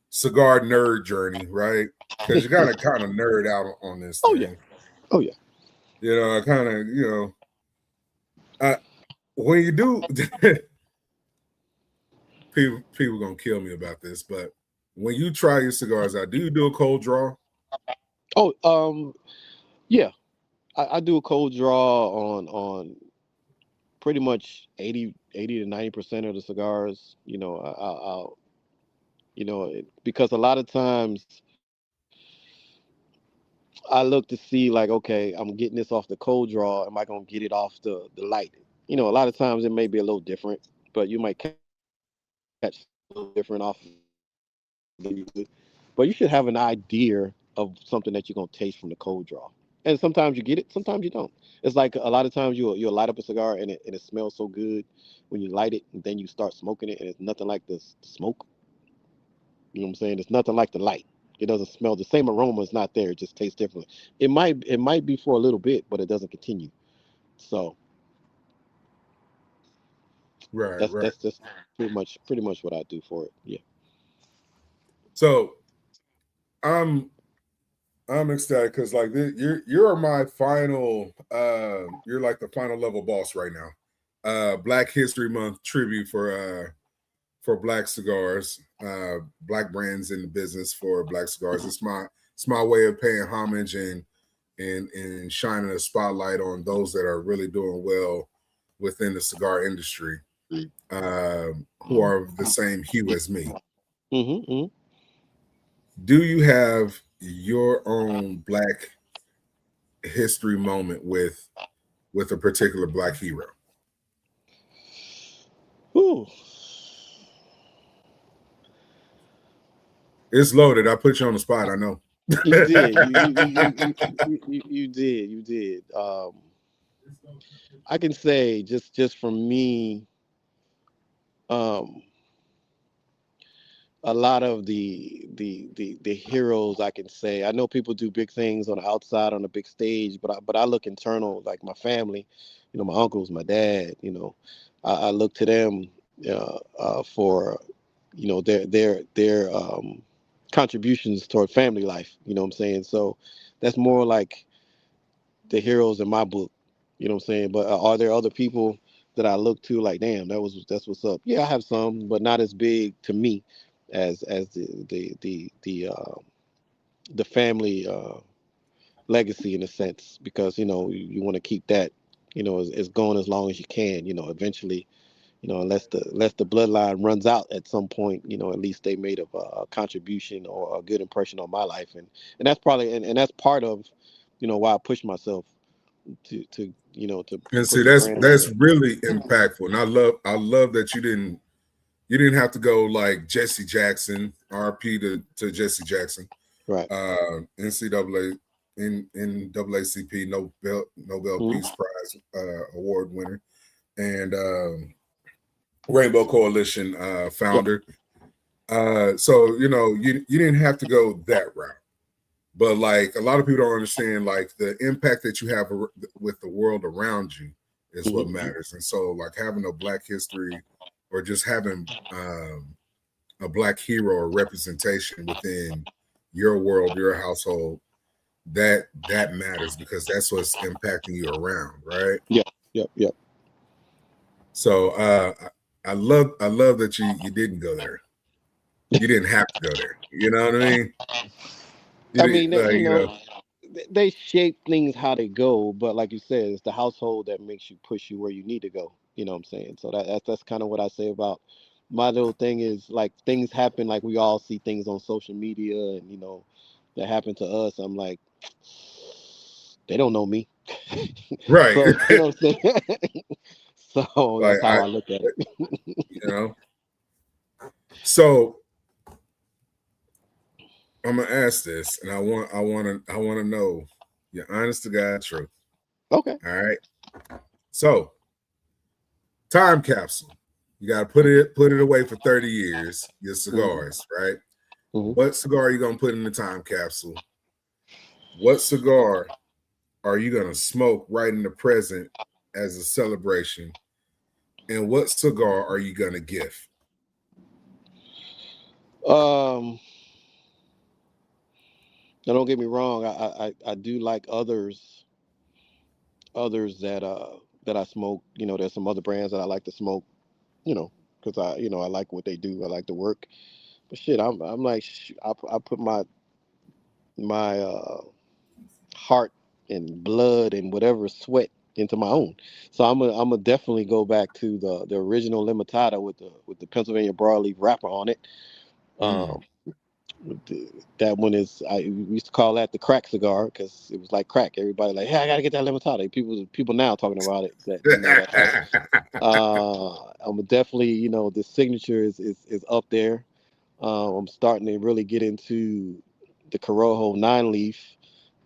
cigar nerd journey, right? Because you gotta kind of nerd out on this thing. Oh yeah. I kind of when you do, people gonna kill me about this, but when you try your cigars out, do you do a cold draw? Oh, yeah. I do a cold draw on pretty much 80 to 90% of the cigars. I'll because a lot of times I look to see like, okay, I'm getting this off the cold draw. Am I gonna get it off the light? A lot of times it may be a little different, but you might catch a little different off. But you should have an idea of something that you're gonna taste from the cold draw. And sometimes you get it, sometimes you don't. It's like a lot of times you'll light up a cigar and it smells so good when you light it, and then you start smoking it, and it's nothing like the smoke. You know what I'm saying? It's nothing like the light. It doesn't smell, the same aroma is not there. It just tastes different. It might be for a little bit, but it doesn't continue. So Right, that's right. that's just pretty much what I do for it. Yeah. So I'm ecstatic because like you're my final you're like the final level boss right now. Black History Month tribute for black cigars, black brands in the business for black cigars. It's my way of paying homage and shining a spotlight on those that are really doing well within the cigar industry, who are of the same hue as me. Mm-hmm. Do you have your own black history moment with a particular black hero? Ooh. It's loaded. I put you on the spot. I know. You did. You did. You did. I can say just from me, um, a lot of the heroes I can say. I know people do big things on the outside on the big stage, but I look internal, like my family, my uncles, my dad. I look to them for their contributions toward family life. You know what I'm saying? So that's more like the heroes in my book. You know what I'm saying? But are there other people that I look to like, damn, that's what's up? Yeah, I have some, but not as big to me as the family legacy in a sense, because you want to keep that as going as long as you can. Eventually, unless the bloodline runs out at some point, at least they made a contribution or a good impression on my life, and that's probably and that's part of why I push myself to And see, put the brand out that's there. really impactful. And I love that you didn't have to go like Jesse Jackson, RP to Jesse Jackson, Right. NCAA, NAACP Nobel Mhm. Peace Prize award winner, and Rainbow Coalition Yeah. founder. So you didn't have to go that route. But like a lot of people don't understand, like the impact that you have with the world around you is what Mhm. matters. And so, like having a black history, or just having a black hero or representation within your world, your household, that matters because that's what's impacting you around, right? Yeah. Yep. So I love that you didn't go there. You didn't have to go there. You know what I mean? I mean, they shape things how they go, but like you said, it's the household that makes you push you where you need to go. You know what I'm saying? So that's kind of what I say about my little thing is like things happen, like we all see things on social media, and that happen to us. I'm like, they don't know me, right. so you know what I'm saying. So Like that's how I look at it. So I'm gonna ask this, and I want to know your honest to God truth. Okay. All right. So time capsule. You gotta put it away for 30 years. Your cigars, right? Mm-hmm. What cigar are you gonna put in the time capsule? What cigar are you gonna smoke right in the present as a celebration? And what cigar are you gonna gift? Now don't get me wrong. I do like others that I smoke. There's some other brands that I like to smoke. Because I like what they do. I like the work. But shit, I'm like I put my heart and blood and whatever sweat into my own. So I'm gonna definitely go back to the original Limitada with the Pennsylvania broadleaf wrapper on it. Um, that one is we used to call that the crack cigar because it was like crack. Everybody like, hey, I gotta get that Limitada. People now talking about it that that type. I'm definitely the signature is up there. I'm starting to really get into the Corojo 9-leaf,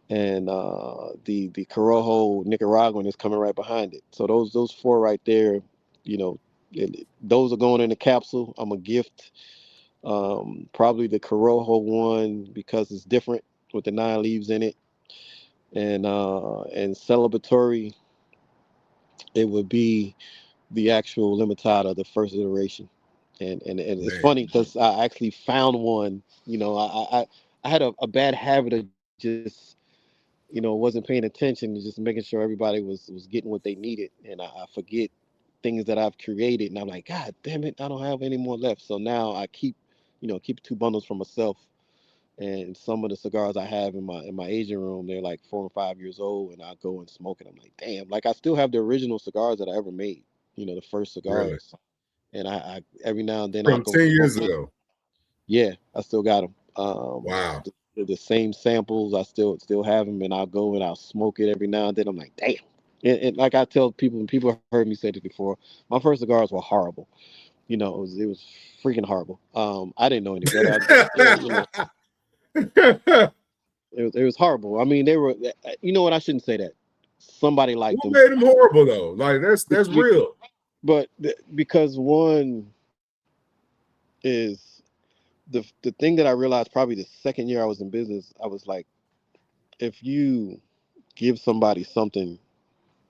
and the Corojo Nicaraguan is coming right behind it. So those four right there, those are going in the capsule. I'm a gift. Probably the Corojo one because it's different with the 9 leaves in it, and celebratory, it would be the actual Limitada, the first iteration. And it's funny because I actually found one. I had a bad habit of just wasn't paying attention to just making sure everybody was getting what they needed, and I forget things that I've created, and I'm like, God damn it, I don't have any more left. So now I keep 2 bundles for myself, and some of the cigars I have in my aging room, they're like 4 and 5 years old, and I go and smoke it. I'm like, damn, like I still have the original cigars that I ever made, the first Really? cigars, and I every now and then I'll From go 10 smoke years it. ago. Yeah, I still got them. Wow. The same samples, I still have them, and I'll go and I'll smoke it every now and then. I'm like, damn. And like I tell people, and people heard me say this before, my first cigars were horrible. It was freaking horrible. I didn't know any better. It was horrible. I mean, they were. You know what? I shouldn't say that. Somebody liked What them, made them horrible though? Like that's real. but because one is the thing that I realized probably the second year I was in business. I was like, if you give somebody something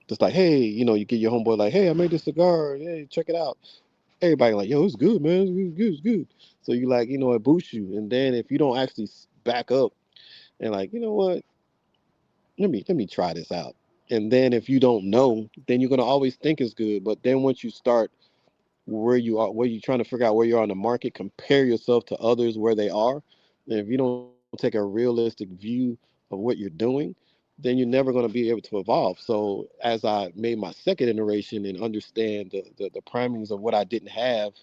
just like, hey, you get your homeboy like, hey, I made this cigar, hey, check it out. Everybody like, yo, it's good, man, it's good. So you like, it boosts you. And then if you don't actually back up and like, you know what, let me try this out. And then if you don't know, then you're gonna always think it's good. But then once you start where you are, where you're trying to figure out where you're on the market, compare yourself to others where they are. And if you don't take a realistic view of what you're doing, then you're never going to be able to evolve. So as I made my second iteration and understand the primings of what I didn't have,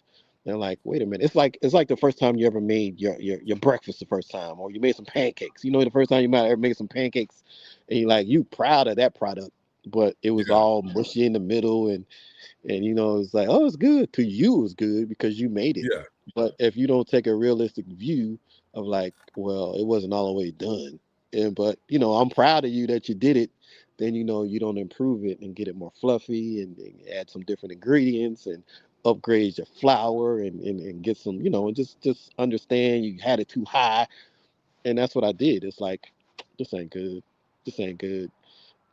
they're like, wait a minute, it's like the first time you ever made your breakfast the first time, or you made some pancakes. The first time you might ever make some pancakes, and you proud of that product, but it was all mushy in the middle, and it's like, oh, it's good. To you it's good because you made it. Yeah. But if you don't take a realistic view of like, well, it wasn't all the way done, but I'm proud of you that you did it, then you don't improve it and get it more fluffy, and add some different ingredients and upgrade your flour, and get some, and just understand you had it too high. And that's what I did. It's like, this ain't good, this ain't good.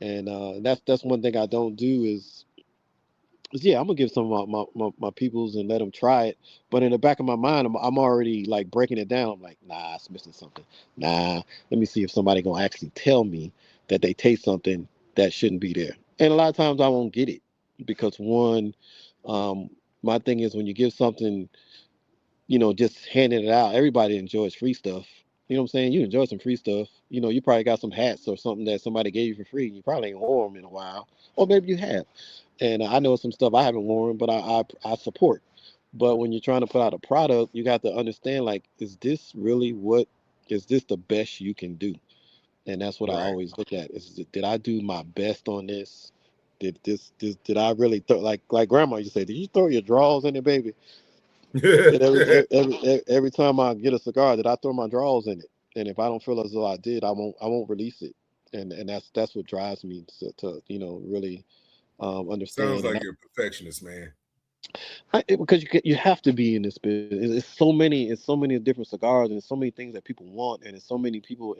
And that's one thing I don't do is yeah, I'm gonna give some of my peoples and let them try it. But in the back of my mind, I'm already like breaking it down. I'm like, nah, it's missing something. Nah, let me see if somebody gonna actually tell me that they taste something that shouldn't be there. And a lot of times I won't get it. because one, my thing is when you give something, just handing it out, everybody enjoys free stuff. You know what I'm saying? You enjoy some free stuff. You probably got some hats or something that somebody gave you for free. You probably ain't worn them in a while, or maybe you have. And I know some stuff I haven't worn, but I support. But when you're trying to put out a product, you got to understand, like, is this the best you can do? And that's what I Right. always look at. Did I do my best on this? Did I really throw, like grandma used to say, did you throw your drawers in it, baby? And every time I get a cigar, that I throw my drawers in it. And if I don't feel as though I did, I won't release it. And that's what drives me to really Sounds understand. like you're a perfectionist, man. Because you have to be in this business. It's so many different cigars, and it's so many things that people want, and it's so many people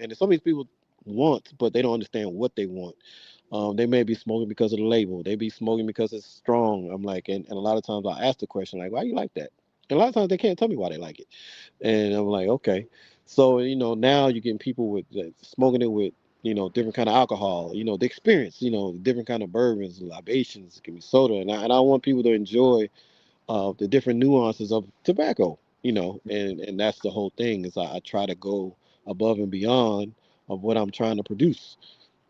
want, but they don't understand what they want. They may be smoking because of the label. They be smoking because it's strong. I'm like, and a lot of times I ask the question, like, why you like that? And a lot of times they can't tell me why they like it. And I'm like, okay. So, now you're getting people with smoking it with, different kind of alcohol, the experience, different kind of bourbons, libations, it can be soda. And I want people to enjoy the different nuances of tobacco, and that's the whole thing is I try to go above and beyond of what I'm trying to produce.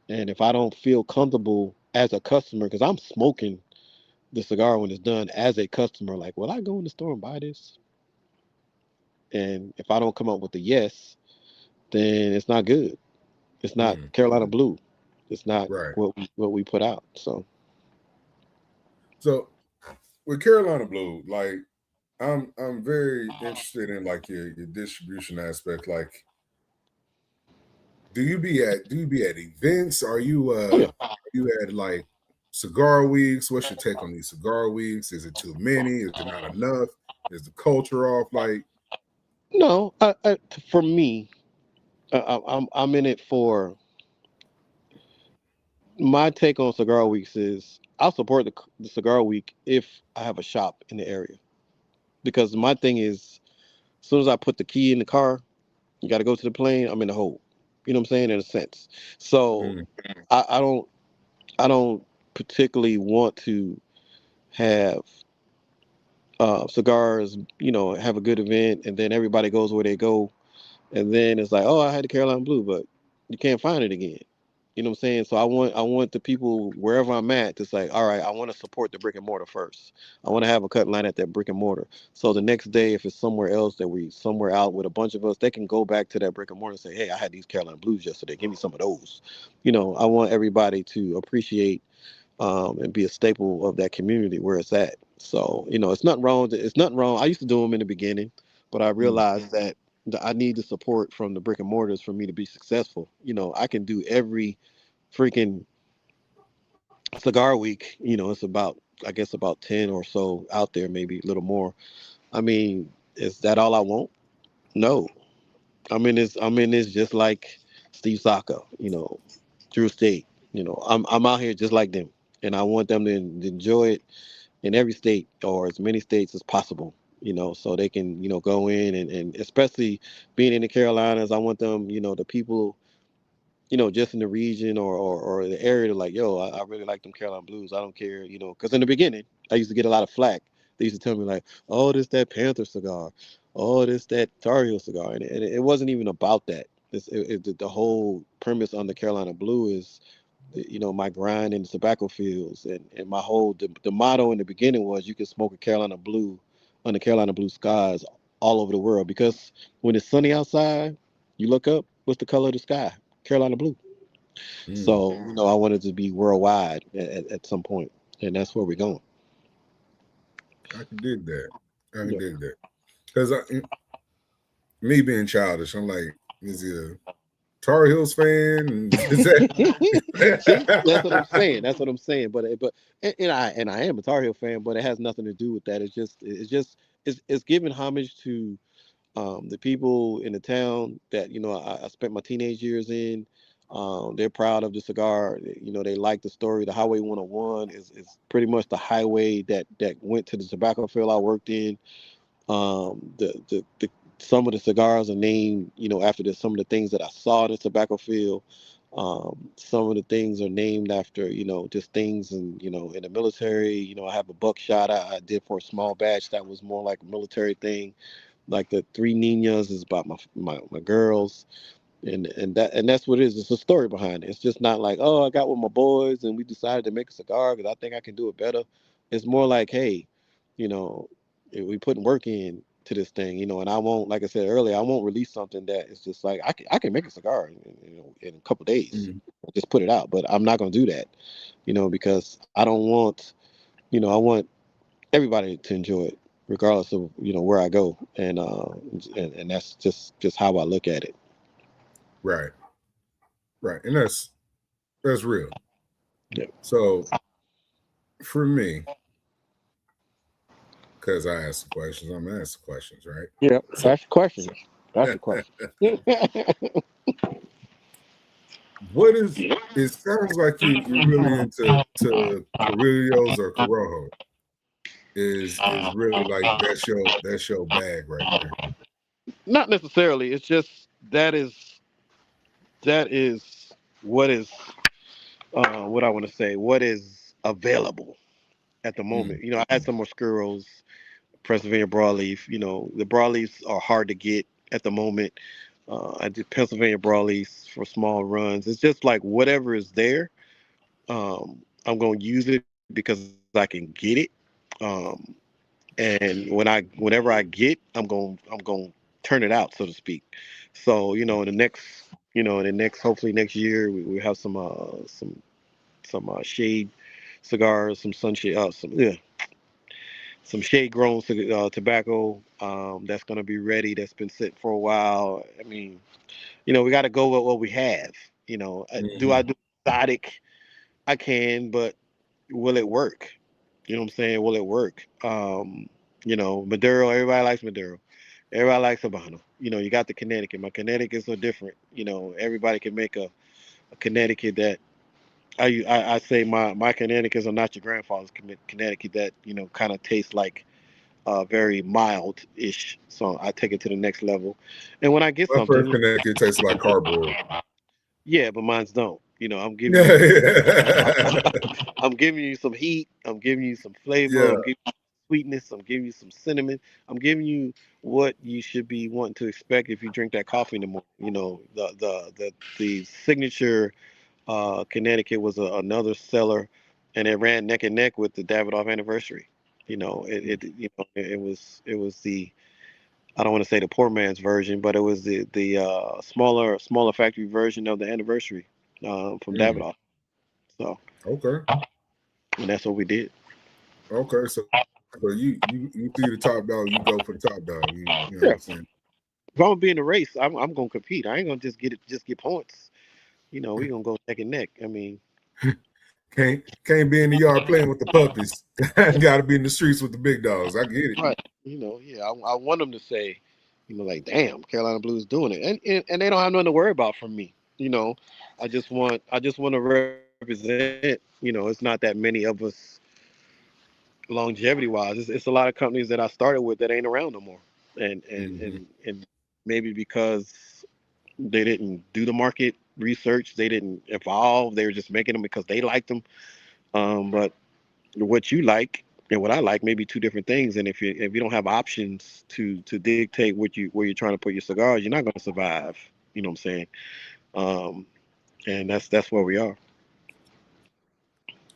And if I don't feel comfortable as a customer, because I'm smoking the cigar when it's done as a customer, like, will I go in the store and buy this? And if I don't come up with a yes, then it's not good. It's not Mm, Carolina Blue. It's not right. what we put out. So So with Carolina Blue, like I'm very interested in like your distribution aspect. Like, do you be at events? oh yeah. Are you at like cigar weeks? What's your take on these cigar weeks? Is it too many? Is it not enough? Is the culture off? Like, No, for me, I'm in it for my take on cigar weeks is I'll support the cigar week if I have a shop in the area, because my thing is as soon as I put the key in the car, you got to go to the plane. I'm in the hole. You know what I'm saying? In a sense. So mm, I don't particularly want to have cigars. Have a good event, and then everybody goes where they go, and then it's like, oh, I had the Carolina Blue, but you can't find it again. You know what I'm saying? So I want the people wherever I'm at to say, all right, I want to support the brick and mortar first. I want to have a cut line at that brick and mortar. So the next day, if it's somewhere else that we somewhere out with a bunch of us, they can go back to that brick and mortar and say, hey, I had these Carolina Blues yesterday. Give me some of those. I want everybody to appreciate and be a staple of that community where it's at. So it's nothing wrong. It's nothing wrong. I used to do them in the beginning, but I mm, realized that I need the support from the brick and mortars for me to be successful. I can do every freaking cigar week. It's about, I guess, about 10 or so out there, maybe a little more. I mean, is that all I want? No. I'm in this just like Steve Saka, Drew State. I'm out here just like them, and I want them to enjoy it in every state or as many states as possible. So they can go in and especially being in the Carolinas, I want them, the people, just in the region or the area to like, yo, I really like them Carolina Blues. I don't care, because in the beginning, I used to get a lot of flack. They used to tell me like, oh, this that Panther cigar, oh, this that Tar Heel cigar, and it wasn't even about that. The whole premise on the Carolina Blue is, my grind in the tobacco fields, and my whole the motto in the beginning was you can smoke a Carolina Blue on the Carolina Blue skies all over the world, because when it's sunny outside, you look up, what's the color of the sky? Carolina Blue. mm. So I wanted to be worldwide at some point, and that's where we're going. I can dig that. I can Yeah. dig that. Because me being childish, I'm like, is he a Tar Heels fan? Is See, that's what I'm that? saying. That's what I'm saying. And I am a Tar Heel fan, but it has nothing to do with that. It's giving homage to the people in the town that I spent my teenage years in. They're proud of the cigar. They like the story. The Highway 101 is pretty much the highway that went to the tobacco field I worked in. The some of the cigars are named, after some of the things that I saw in the tobacco field. Some of the things are named after, just things in the military. I have a buckshot I did for a small batch that was more like a military thing. Like the Three Niñas is about my girls. And that's what it is. It's a story behind it. It's just not like, oh, I got with my boys and we decided to make a cigar because I think I can do it better. It's more like, hey, you know, we putting work in to this thing, and I won't, like I said earlier, I won't release something that is just like I can make a cigar in a couple days, just put it out. But I'm not gonna do that, because I don't want, I want everybody to enjoy it, regardless of where I go, and that's just how I look at it. Right. And that's real. Yeah. So for me, because I asked the questions, I'm gonna ask the questions, right? Yeah, So, ask the questions. That's the question. what is? It sounds like you're really into Carrillos or Corojo. Is really like that's your bag right there. Not necessarily. It's just that is what is what I want to say. What is available at the moment? I had some Oscuros, Pennsylvania broadleaf. The broadleafs are hard to get at the moment. I did Pennsylvania broadleafs for small runs. It's just like whatever is there. I'm going to use it because I can get it. Um, and whenever I get, I'm going to turn it out, so to speak. So in the next hopefully next year we have some shade cigars, some sunshade, some shade grown tobacco that's going to be ready. That's been sitting for a while. I mean, we got to go with what we have. Do I do exotic? I can, but will it work? You know what I'm saying? Will it work? Maduro, everybody likes Maduro. Everybody likes Habano. You got the Connecticut. My Connecticut's are different. Everybody can make a Connecticut that I say my Connecticut's are not your grandfather's Connecticut that, kind of tastes like very mild-ish. So I take it to the next level. And when I get My first something, Connecticut tastes like cardboard. yeah, but mine's don't. I'm giving Yeah. you I'm giving you some heat. I'm giving you some flavor. Yeah. I'm giving you sweetness. I'm giving you some cinnamon. I'm giving you what you should be wanting to expect if you drink that coffee in the morning. The signature Connecticut was another seller, and it ran neck and neck with the Davidoff anniversary. It was the, I don't want to say the poor man's version, but it was the smaller factory version of the anniversary from Davidoff. So, Okay. and that's what we did. Okay. So you see the top dog, you go for the top dog. You know what Yeah. I'm saying? If I'm gonna be in the race, I'm gonna compete. I ain't gonna just get points. We gonna go neck and neck. I mean, Can't be in the yard playing with the puppies. Got to be in the streets with the big dogs. I get it. right? Yeah. I want them to say, like, damn, Carolina Blues doing it, and they don't have nothing to worry about from me. I just want to represent. It's not that many of us longevity wise. It's a lot of companies that I started with that ain't around no more, and maybe because they didn't do the market research, they didn't evolve. They were just making them because they liked them. But what you like and what I like may be two different things. And if you don't have options to dictate where you're trying to put your cigars, you're not going to survive. You know what I'm saying? Um, and that's where we are.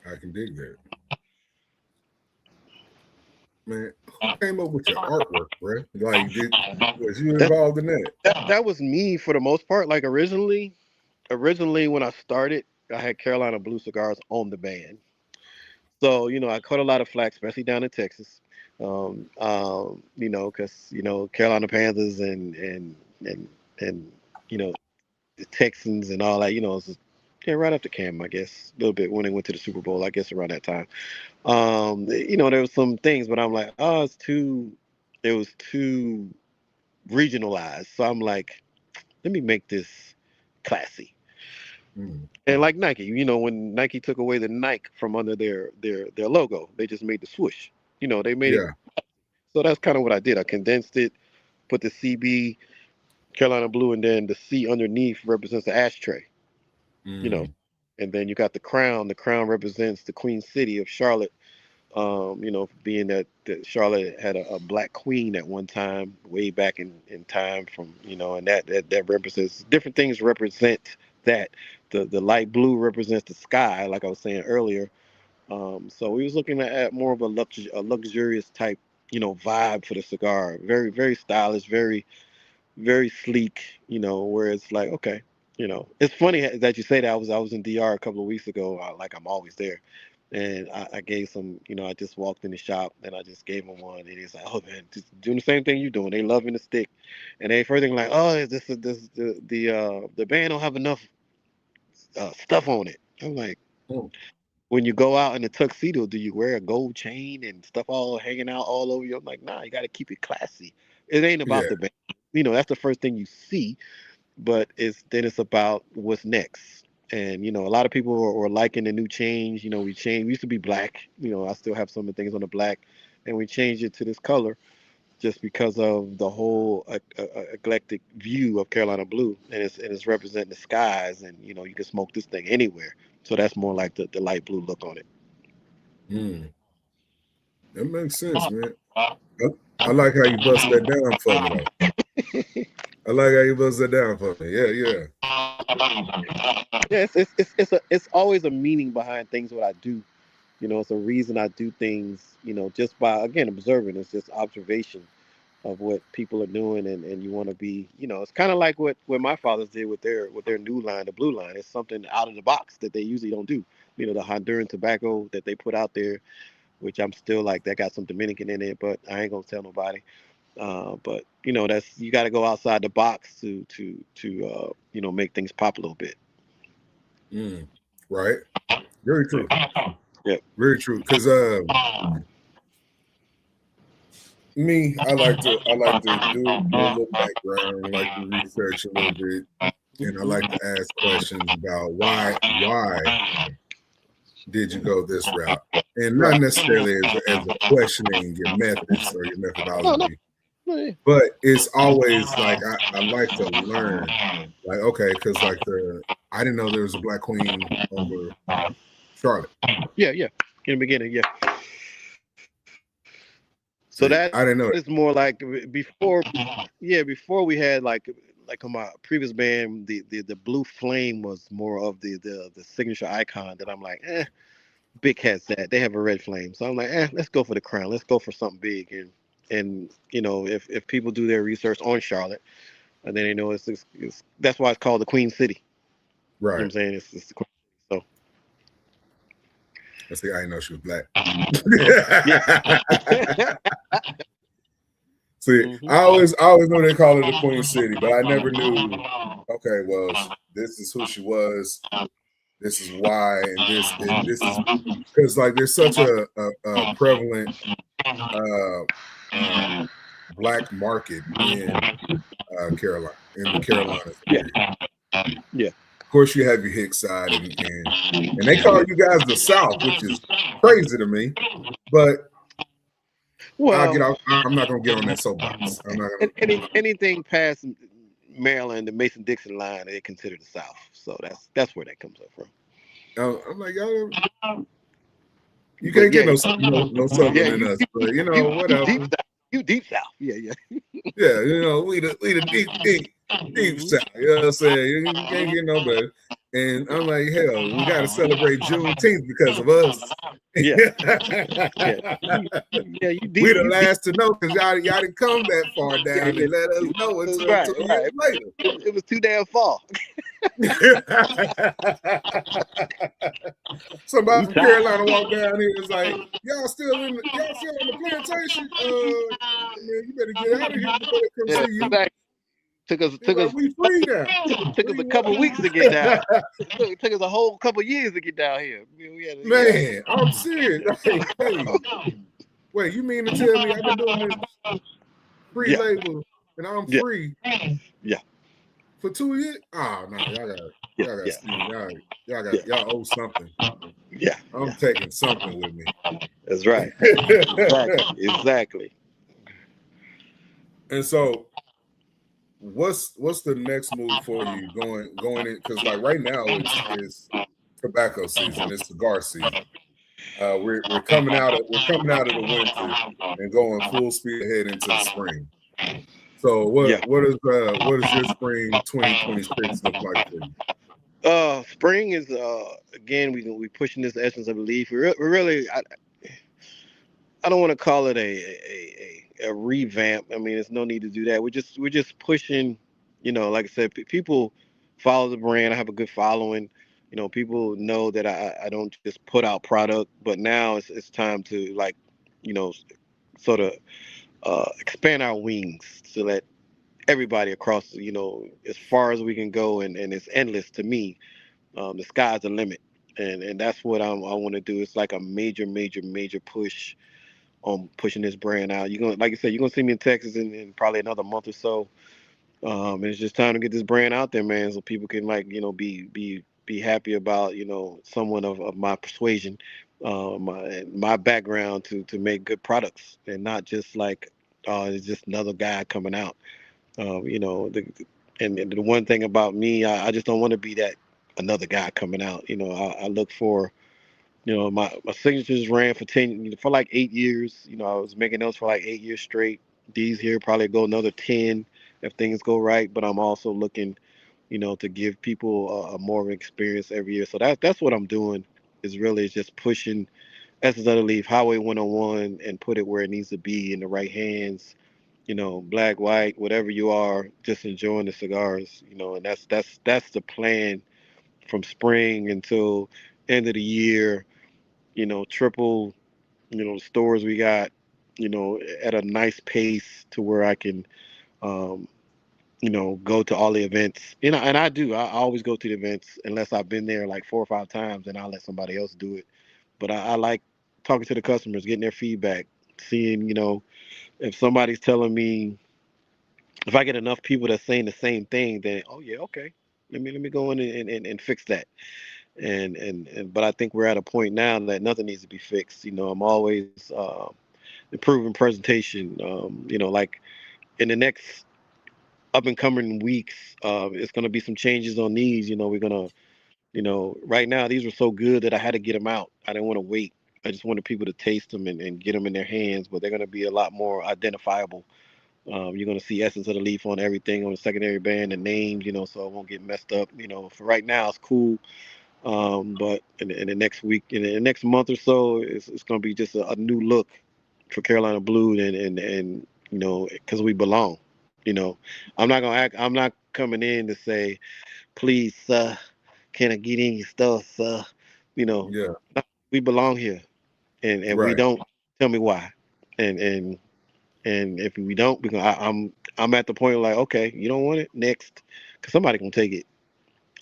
I can dig that. Man, who came up with your artwork, bro? Like, was you That, involved in that? that was me for the most part. Like originally when I started, I had Carolina Blue Cigars on the band. So, I caught a lot of flack, especially down in Texas. Because Carolina Panthers and the Texans and all that. It's yeah, right after Cam, I guess, a little bit when they went to the Super Bowl. I guess around that time. There was some things, but I'm like, oh, it was too regionalized. So I'm like, let me make this classy. And like Nike, when Nike took away the Nike from under their logo, they just made the swoosh. They made it. Yeah. So that's kind of what I did. I condensed it, put the CB, Carolina Blue, and then the C underneath represents the ashtray. you know. And then you got the crown. The crown represents the Queen City of Charlotte. You know, being that Charlotte had a black queen at one time, way back in time from, you know, and that represents different things represent that. The light blue represents the sky, like I was saying earlier. So we was looking at more of a luxurious type, you know, vibe for the cigar. Very, very stylish, very, very sleek, you know, where it's like, okay, you know, it's funny that you say that. I was in DR a couple of weeks ago, like I'm always there. And I gave some, you know, I just walked in the shop and I just gave them one. And he's like, oh man, just doing the same thing you're doing. They loving the stick. And they first thing like, oh, is this the band don't have enough stuff on it. I'm like, when you go out in a tuxedo, do you wear a gold chain and stuff all hanging out all over you? I'm like, nah, you got to keep it classy. It ain't about the band. You know, that's the first thing you see, but it's about what's next. And, you know, a lot of people are liking the new change. You know, we used to be black. You know, I still have some of the things on the black, and we changed it to this color just because of the whole eclectic view of Carolina blue, and it's representing the skies, and, you know, you can smoke this thing anywhere. So that's more like the light blue look on it. That makes sense, man. I like how you bust that down for me, though. I like how you bust that down for me. Yeah. Yeah, it's always a meaning behind things what I do. You know, it's a reason I do things, you know, just by, again, observing. It's just observation of what people are doing, and you want to be, you know, it's kind of like what my fathers did with their new line, the blue line. It's something out of the box that they usually don't do. You know, the Honduran tobacco that they put out there, which I'm still like, that got some Dominican in it, but I ain't gonna tell nobody. But, you know, you got to go outside the box to you know, make things pop a little bit. Right. Very true. Yeah. Very true. Because me, I like to do a little background, like to research a little bit, and I like to ask questions about why did you go this route, and not necessarily as a questioning your methods or your methodology. But it's always like I like to learn, like, okay, because like I didn't know there was a black queen over Charlotte. Yeah, in the beginning, yeah. So that I didn't know it's more like before we had like on my previous band, the blue flame was more of the signature icon that I'm like, Big has that. They have a red flame. So I'm like, let's go for the crown. Let's go for something big. And you know, if people do their research on Charlotte, and then they know it's that's why it's called the Queen City. Right. You know what I'm saying? It's the Queen City. So I see, I didn't know she was black. See, I always knew they call it the Queen City, but I never knew, okay, well, this is who she was, this is why, and this is because like there's such a prevalent black market in Carolina, in the Carolinas. Yeah. Of course, you have your hick side, and they call you guys the South, which is crazy to me. But well, I'm not gonna get on that soapbox. I'm not gonna, anything past Maryland, the Mason-Dixon line, they consider the South. So that's where that comes up from. I'm like, y'all, you can't get no Southern in us, but you know, whatever. You deep South, yeah. Yeah, you know, we the deep South. You know what I'm saying? You can't get no better. And I'm like, hell, we got to celebrate Juneteenth because of us. Yeah. We the last to know because y'all didn't come that far down and let us know until 2 years later. It was too damn far. Somebody from Carolina walked down here and was like, y'all still on the plantation? Man, you better get out of here before they come see you. Exactly. Took us we free now. Took us a couple weeks to get down. It took us a whole couple years to get down here. Man, I'm serious. Hey, wait, you mean to tell me I've been doing this free label and I'm free? Yeah. For 2 years? Oh no, y'all owe something. Yeah. I'm taking something with me. That's right. Exactly. And so what's the next move for you going in? Because like right now it's tobacco season, it's cigar season. We're coming out of the winter and going full speed ahead into the spring. So what does your spring 2026 look like for you? Spring is again we pushing this essence of belief. We really I don't want to call it a revamp. I mean, there's no need to do that. We're just pushing. You know, like I said, people follow the brand. I have a good following. You know, people know that I don't just put out product, but now it's time to, like, you know, sort of expand our wings so that everybody across, you know, as far as we can go, and it's endless to me. The sky's the limit, and that's what I want to do. It's like a major push on pushing this brand out. You're gonna, like I said, you're gonna see me in Texas in probably another month or so. And it's just time to get this brand out there, man, so people can, like, you know, be happy about, you know, someone of my persuasion, my background to make good products, and not just like it's just another guy coming out. You know, and the one thing about me, I just don't want to be that another guy coming out. You know, I look for, you know, my signatures ran for like 8 years. You know, I was making those for like 8 years straight. These here probably go another 10 if things go right. But I'm also looking, you know, to give people a more of an experience every year. So that's what I'm doing, is really just pushing Essence of the Leaf, Highway 101, and put it where it needs to be, in the right hands. You know, black, white, whatever you are, just enjoying the cigars. You know, and that's the plan from spring until end of the year. You know, triple, you know, the stores we got, you know, at a nice pace to where I can, um, you know, go to all the events. You know, and I always go to the events unless I've been there like 4 or 5 times, and I'll let somebody else do it. But I like talking to the customers, getting their feedback, seeing, you know, if somebody's telling me, if I get enough people that's saying the same thing, then, oh yeah, okay, let me go in and fix that. And but I think we're at a point now that nothing needs to be fixed. You know, I'm always improving presentation. You know, like in the next up and coming weeks, it's going to be some changes on these. You know, we're gonna, you know, right now these were so good that I had to get them out. I didn't want to wait. I just wanted people to taste them and get them in their hands, but they're going to be a lot more identifiable. You're going to see Essence of the Leaf on everything, on the secondary band and names, you know, so it won't get messed up. You know, for right now, it's cool. But in the next week, in the next month or so, it's going to be just a new look for Carolina Blue, and you know, because we belong. You know, I'm not coming in to say, please, can I get in your stuff, sir? You know, Yeah, we belong here, and we right. don't. Tell me why, and if we don't, because I'm at the point like, okay, you don't want it, next, because somebody gonna take it,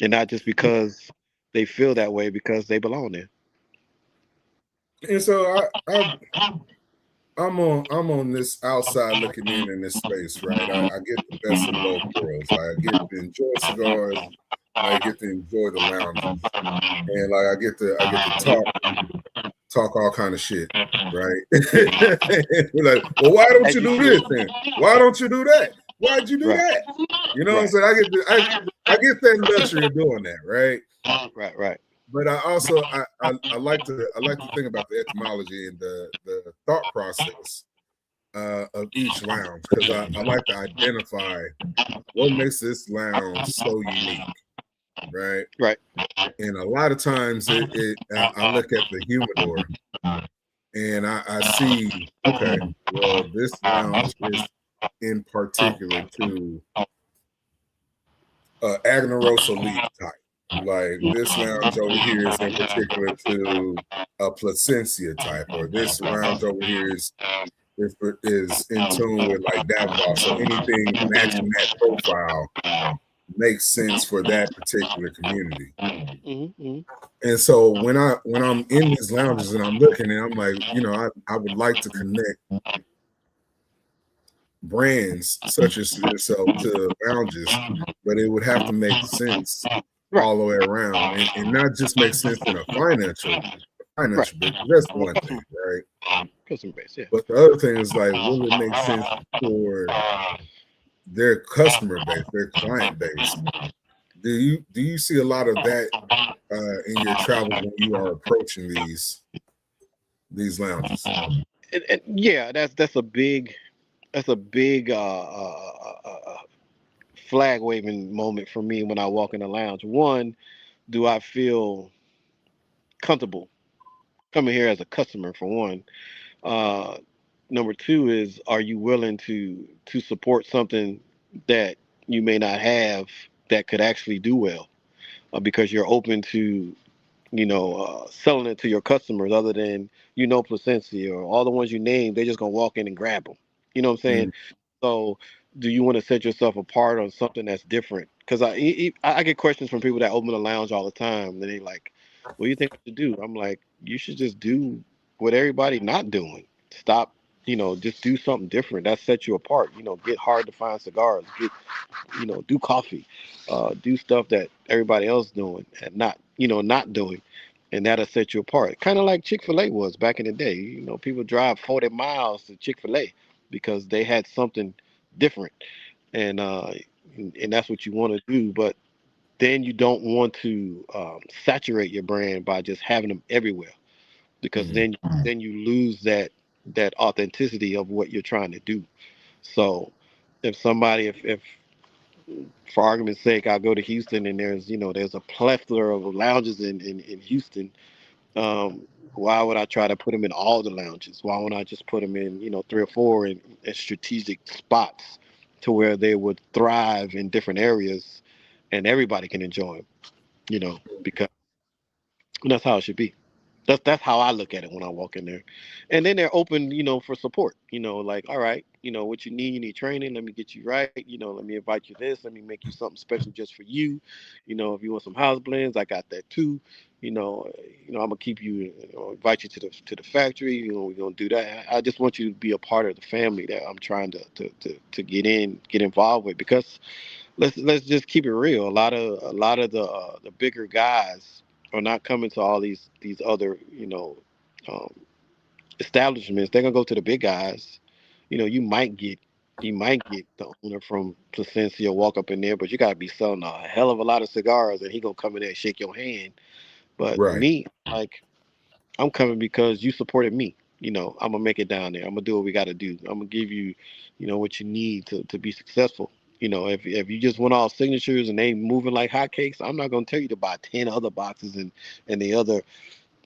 and not just because they feel that way, because they belong there. And so I'm on this outside looking in this space, right? I get the best of both worlds. Like, I get to enjoy cigars, I get to enjoy the lounges, and like I get to talk all kind of shit, right? We're like, well, why don't you do this then? Why don't you do that? Why'd you do Right. that? You know what I'm Right. saying? I get that luxury of doing that, right? Right. But I also I like to think about the etymology and the thought process of each lounge, because I like to identify what makes this lounge so unique, right? Right. And a lot of times I look at the humidor and I see, okay, well, this lounge is in particular to Agnarosa leaf type. Like, this lounge over here is in particular to a Placencia type, or this lounge over here is in tune with like Davidoff. So anything matching that profile makes sense for that particular community. Mm-hmm. And so when I'm in these lounges and I'm looking, and I'm like, you know, I would like to connect brands such as yourself to lounges, but it would have to make sense all the way around, and not just make sense in a financial bit. That's one thing, right? Customer base, yeah. But the other thing is, like, will it make sense for their customer base, their client base. Do you see a lot of that in your travels when you are approaching these lounges? And yeah, that's a big flag waving moment for me when I walk in the lounge. One, do I feel comfortable coming here as a customer, for one? Number two is, are you willing to support something that you may not have that could actually do well, because you're open to selling it to your customers, other than Placencia or all the ones you named, they're just gonna walk in and grab them. You know what I'm saying? Mm. So, do you want to set yourself apart on something that's different? Because I get questions from people that open the lounge all the time, and they like, "What do you think I should do?" I'm like, "You should just do what everybody not doing. Stop, just do something different. That sets you apart. Get hard to find cigars. Get, do coffee, do stuff that everybody else doing and not doing, and that'll set you apart. Kind of like Chick-fil-A was back in the day. People drive 40 miles to Chick-fil-A because they had something different, and that's what you want to do. But then you don't want to saturate your brand by just having them everywhere, because then you lose that authenticity of what you're trying to do. So if for argument's sake, I go to Houston and there's a plethora of lounges in Houston. Why would I try to put them in all the lounges? Why wouldn't I just put them in, 3 or 4 in strategic spots to where they would thrive in different areas and everybody can enjoy them, because that's how it should be. That's how I look at it when I walk in there. And then they're open, for support. Like, all right, what you need training, let me get you right, let me invite you this, let me make you something special just for you. If you want some house blends, I got that too. I'm gonna keep you, invite you to the factory, we're gonna do that. I just want you to be a part of the family that I'm trying to get involved with, because let's just keep it real. A lot of the bigger guys are not coming to all these other um, establishments. They're gonna go to the big guys. You might get the owner from Placencia walk up in there, but you gotta be selling a hell of a lot of cigars, and he gonna come in there and shake your hand. But Right. me, like, I'm coming because you supported me. I'm gonna make it down there. I'm gonna do what we got to do. I'm gonna give you, what you need to be successful. If you just want all signatures and they moving like hotcakes, I'm not gonna tell you to buy 10 other boxes and the other,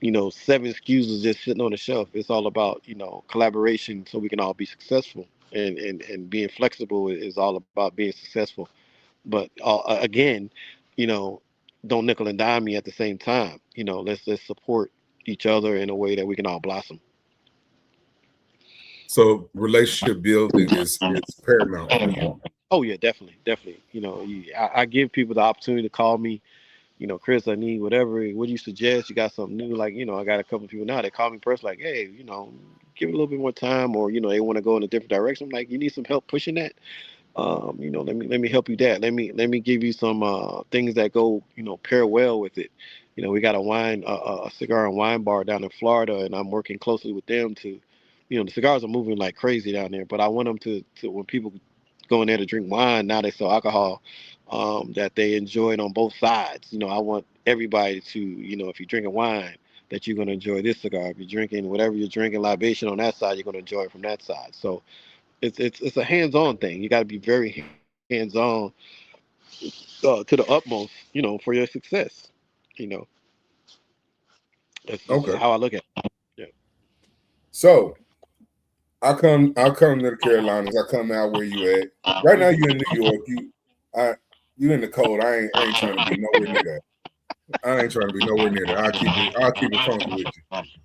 7 SKUs is just sitting on the shelf. It's all about collaboration, so we can all be successful. And being flexible is all about being successful. But again, you know, don't nickel and dime me at the same time. Let's support each other in a way that we can all blossom. So relationship building is paramount for you. Oh yeah, definitely, definitely. I give people the opportunity to call me. Chris, I need whatever. What do you suggest? You got something new? Like, I got a couple of people now that call me personally, like, hey, give it a little bit more time, or they want to go in a different direction. I'm like, you need some help pushing that. Let me help you that. Let me give you some things that go, pair well with it. We got a cigar and wine bar down in Florida, and I'm working closely with them to, the cigars are moving like crazy down there. But I want them to when people go in there to drink wine, now they sell alcohol, that they enjoy it on both sides. I want everybody to, if you're drinking wine, that you're gonna enjoy this cigar. If you're drinking whatever you're drinking libation on that side, you're gonna enjoy it from that side. So it's a hands-on thing. You got to be very hands-on to the utmost, for your success. You know, that's just Okay. how I look at it. Yeah. So I'll come to the Carolinas. I come out where you at. Right now you in New York. You in the cold. I ain't trying to be nowhere near that. I ain't trying to be nowhere near that. I'll keep it funky with you.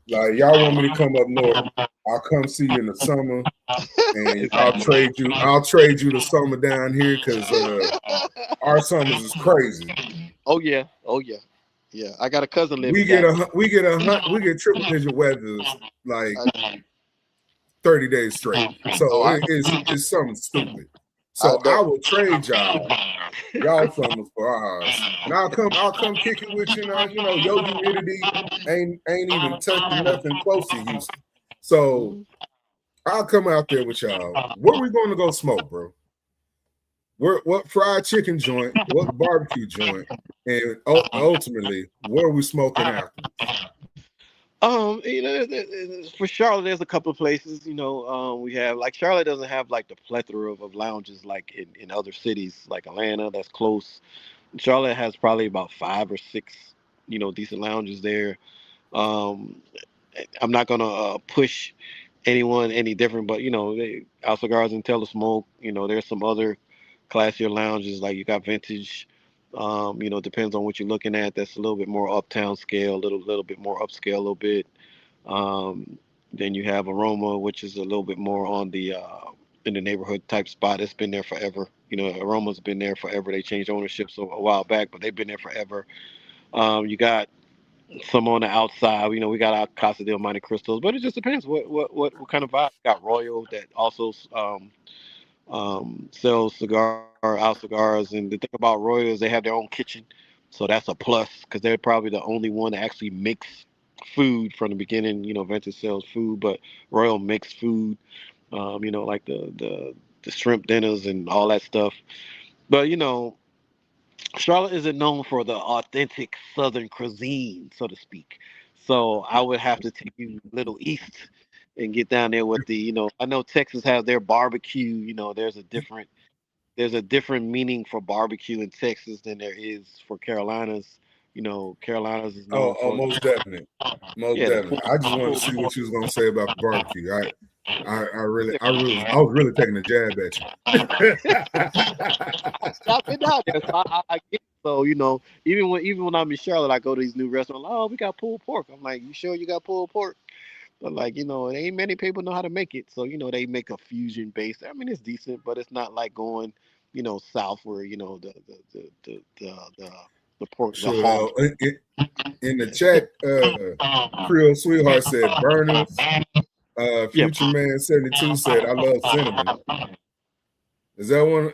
Like, y'all want me to come up north, I'll come see you in the summer, and I'll trade you the summer down here, because our summers is crazy. Oh yeah. Oh yeah. Yeah. I got a cousin We living get down we get triple digit weathers like there. 30 days straight. So Oh, it's something stupid. I So I know. will trade y'all summers for ours, and I'll come kick it with you. Now, your humidity ain't even touching nothing close to Houston. So I'll come out there with y'all. Where we going to go smoke, bro? what fried chicken joint, what barbecue joint, and ultimately, where are we smoking after? For Charlotte, there's a couple of places. We have like Charlotte doesn't have like the plethora of lounges like in other cities like Atlanta. That's close. Charlotte has probably about 5 or 6, decent lounges there. Um, I'm not gonna push anyone any different, but Our Cigars and Telesmoke. There's some other classier lounges like you got Vintage. Depends on what you're looking at. That's a little bit more uptown scale, little bit more upscale, a little bit. Um, then you have Aroma, which is a little bit more on the in the neighborhood type spot. It's been there forever. Aroma's been there forever. They changed ownership a while back, but they've been there forever. You got some on the outside. We got our Casa del Monte Cristos, but it just depends what kind of vibe. You got Royal that also sells our cigars, and the thing about Royal is they have their own kitchen, so that's a plus because they're probably the only one to actually mix food from the beginning. Ventus sells food, but Royal makes food. Like the shrimp dinners and all that stuff. But Charlotte isn't known for the authentic Southern cuisine, so to speak. So I would have to take you a little east and get down there with I know Texas has their barbecue. There's a different meaning for barbecue in Texas than there is for Carolinas. Carolinas is known for Most definitely, most yeah, definitely. I just wanted to see what you was gonna say about the barbecue. I was really taking a jab at you. I've been out there, so I get it. So even when I'm in Charlotte, I go to these new restaurants. Oh, we got pulled pork. I'm like, you sure you got pulled pork? But like, it ain't many people know how to make it. So they make a fusion base. I mean, it's decent, but it's not like going, south where the pork, the hog. Sure. In the chat, Creole Sweetheart said burners. Yeah, Future Man 72 said, I love cinnamon. Is that one?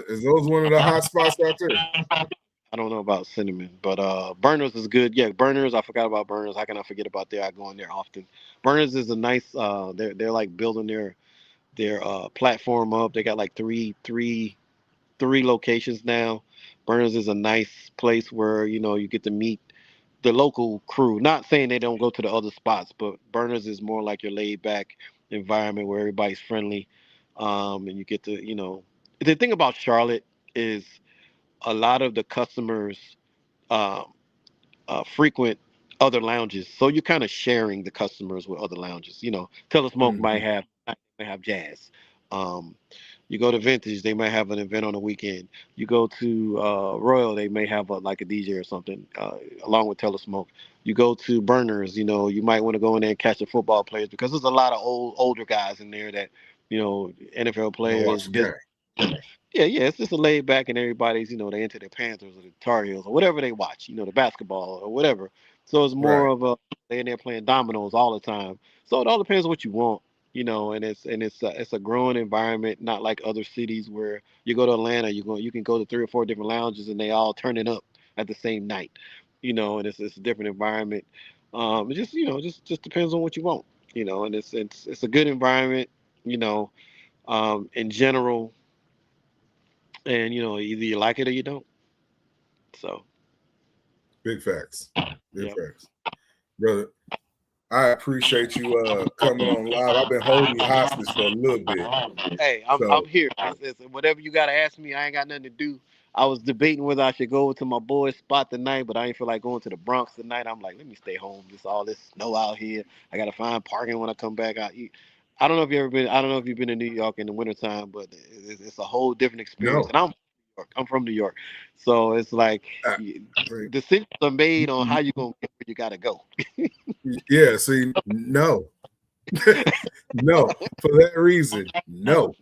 Is those one of the hot spots out there? I don't know about cinnamon, but Burners is good. Yeah, Burners. I forgot about Burners. How can I forget about there? I go in there often. Burners is a nice. They're like building their platform up. They got like three locations now. Burners is a nice place where you get to meet the local crew. Not saying they don't go to the other spots, but Burners is more like your laid back environment where everybody's friendly, and you get to The thing about Charlotte is a lot of the customers um, frequent other lounges, so you're kind of sharing the customers with other lounges. Telesmoke might have jazz. Um, you go to Vintage, they might have an event on the weekend. You go to Royal, they may have like a DJ or something along with Telesmoke. You go to Burners, you might want to go in there and catch the football players because there's a lot of older guys in there that NFL players, business. Yeah, it's just a laid back and everybody's, they into their Panthers or the Tar Heels or whatever they watch, the basketball or whatever. So it's more of a they in there playing dominoes all the time. So it all depends on what you want, and it's a growing environment, not like other cities where you go to Atlanta, you can go to 3 or 4 different lounges and they all turning up at the same night, and it's a different environment. It just depends on what you want, and it's a good environment, in general, and either you like it or you don't. So Big facts. Big yeah. facts. Brother, I appreciate you coming on live. I've been holding you hostage for a little bit. Hey, I'm here. Whatever you gotta ask me, I ain't got nothing to do. I was debating whether I should go to my boy's spot tonight, but I ain't feel like going to the Bronx tonight. I'm like, let me stay home. All this snow out here. I gotta find parking when I come back. I don't know if you ever been. I don't know if you've been to New York in the wintertime, but it's a whole different experience. No. And I'm from New York, so it's like decisions are made on how you gonna get where you gotta go. Yeah, see, no. No, for that reason, no.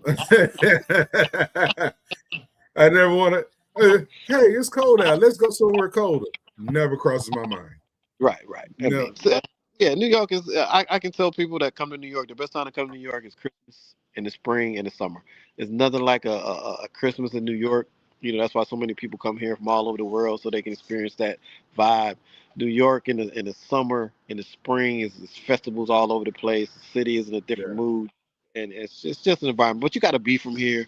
I never want to. Hey, it's cold out. Let's go somewhere colder. Never crosses my mind. Right. No. Yeah, New York is. I can tell people that come to New York, the best time to come to New York is Christmas in the spring and the summer. It's nothing like a Christmas in New York. That's why so many people come here from all over the world so they can experience that vibe. New York in the summer, in the spring is festivals all over the place. The city is in a different mood, and it's just an environment. But you got to be from here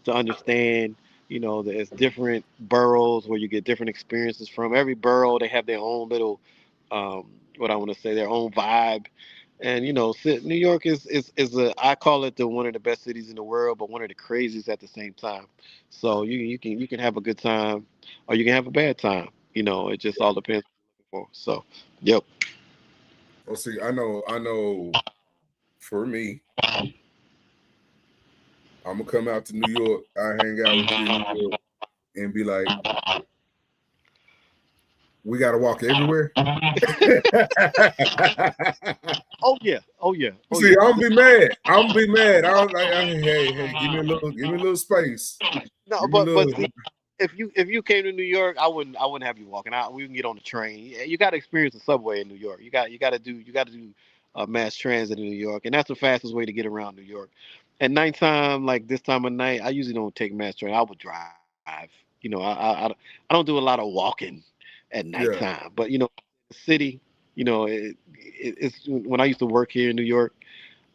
to understand You know, there's different boroughs where you get different experiences from. Every borough, they have their own little, what I want to say, their own vibe. And you know, New York is a, I call it the one of the best cities in the world, but one of the craziest at the same time. So you can have a good time, or you can have a bad time. You know, it just all depends what you're looking for. So, yep. Well, see, I know. For me, I'm gonna come out to New York. I hang out with you in New York and be like, we got to walk everywhere. Oh yeah, oh yeah, oh See, yeah. I'm be mad. I'm be mad. I was like, hey, give me a little space. No, Give me a but little. see, if you came to New York, I wouldn't have you walking out. We can get on the train. You got to experience the subway in New York. You got to do mass transit in New York, and that's the fastest way to get around New York. At nighttime, like this time of night, I usually don't take mass train. I would drive. You know, I don't do a lot of walking at Yeah. nighttime. But you know, the city. You know, it's when I used to work here in New York.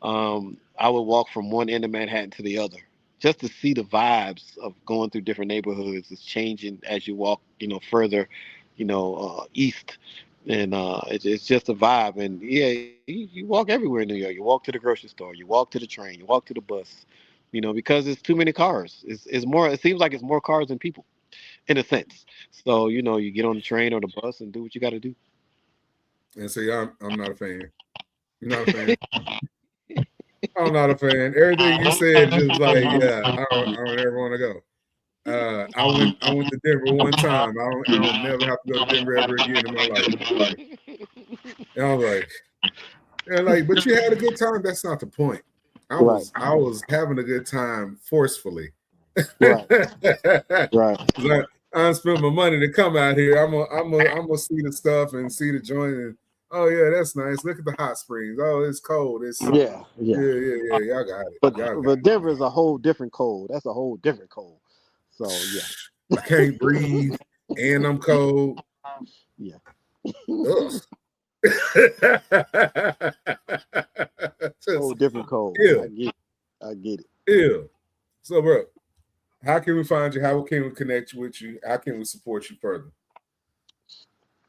I would walk from one end of Manhattan to the other just to see the vibes of going through different neighborhoods. It's changing as you walk, you know, further, east, and it's just a vibe. And yeah, you walk everywhere in New York. You walk to the grocery store, you walk to the train, you walk to the bus, you know, because it's too many cars. It's more. It seems like it's more cars than people, in a sense. So you know, you get on the train or the bus and do what you got to do. And see, I'm not a fan. You're not a fan. I'm not a fan. Everything you said just like, yeah, I don't ever want to go. I went to Denver one time. I don't never have to go to Denver ever again in my life. And I was like, but you had a good time. That's not the point. I Right, was having a good time forcefully. right, right. Like, I spent my money to come out here. I'm gonna see the stuff and see the joint. And oh yeah, that's nice. Look at the hot springs. Oh, it's cold. It's Yeah, yeah. yeah. Y'all got it. But Y'all got but Denver is a whole different cold. That's a whole different cold. So yeah, it. I can't breathe, and I'm cold. yeah. Ugh. Whole Just different cold. ill, I get it. ill. So, bro, how can we find you? How can we connect with you? How can we support you further?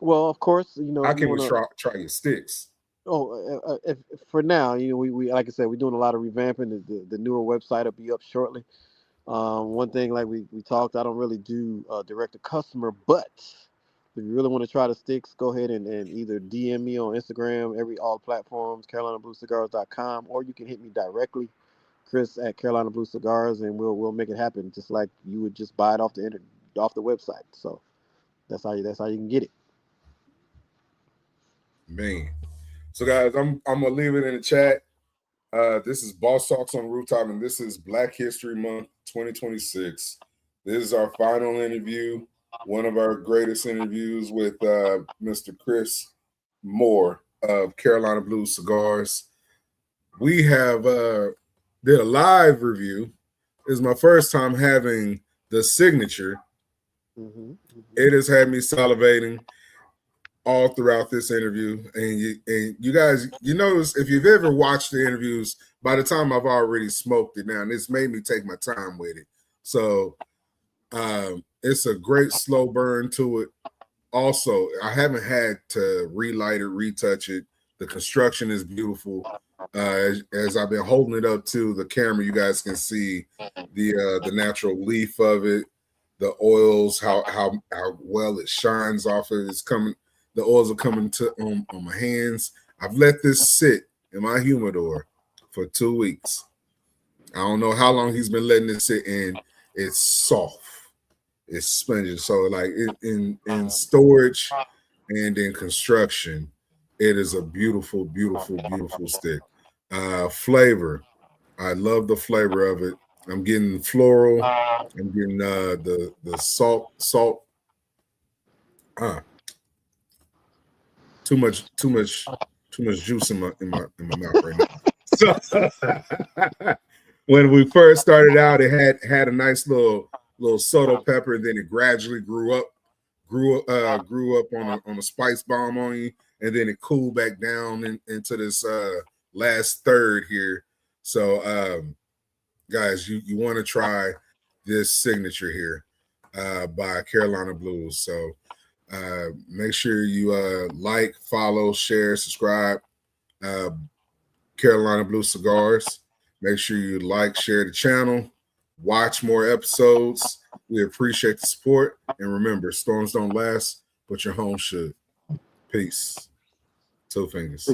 Well, of course, you know How if you can we want to. try your sticks? Oh, if, for now, you know we like I said, we're doing a lot of revamping. The newer website will be up shortly. One thing like we talked, I don't really do direct to customer, but if you really want to try the sticks, go ahead and either DM me on Instagram, all platforms, CarolinaBlueCigars.com, or you can hit me directly, Chris at Carolina Blue Cigars, and we'll make it happen just like you would just buy it off the website. So that's how you can get it. Man. So guys, I'm gonna leave it in the chat. This is Boss Talks on the Rooftop, and this is Black History Month 2026. This is our final interview, one of our greatest interviews with Mr. Chris Moore of Carolina Blue Cigars. We have did a live review. This is my first time having the signature. Mm-hmm. It has had me salivating all throughout this interview. And you guys, you notice if you've ever watched the interviews, by the time I've already smoked it now, and it's made me take my time with it. So it's a great slow burn to it. Also, I haven't had to relight it, retouch it. The construction is beautiful. As I've been holding it up to the camera, you guys can see the natural leaf of it, the oils, how well it shines off of it. It's coming. The oils are coming to on my hands. I've let this sit in my humidor for 2 weeks. I don't know how long he's been letting it sit, and it's soft. It's spongy. So like in storage and in construction, it is a beautiful, beautiful, beautiful stick. Flavor. I love the flavor of it. I'm getting floral. I'm getting the salt. Too much juice in my mouth right now. So when we first started out, it had a nice little subtle pepper, and then it gradually grew up on a spice bomb on you, and then it cooled back down into this last third here. So guys, you want to try this signature here by Carolina Blues. So make sure you like, follow, share, subscribe. Carolina Blue Cigars. Make sure you like, share the channel, watch more episodes. We appreciate the support. And remember, storms don't last, but your home should. Peace. Two fingers.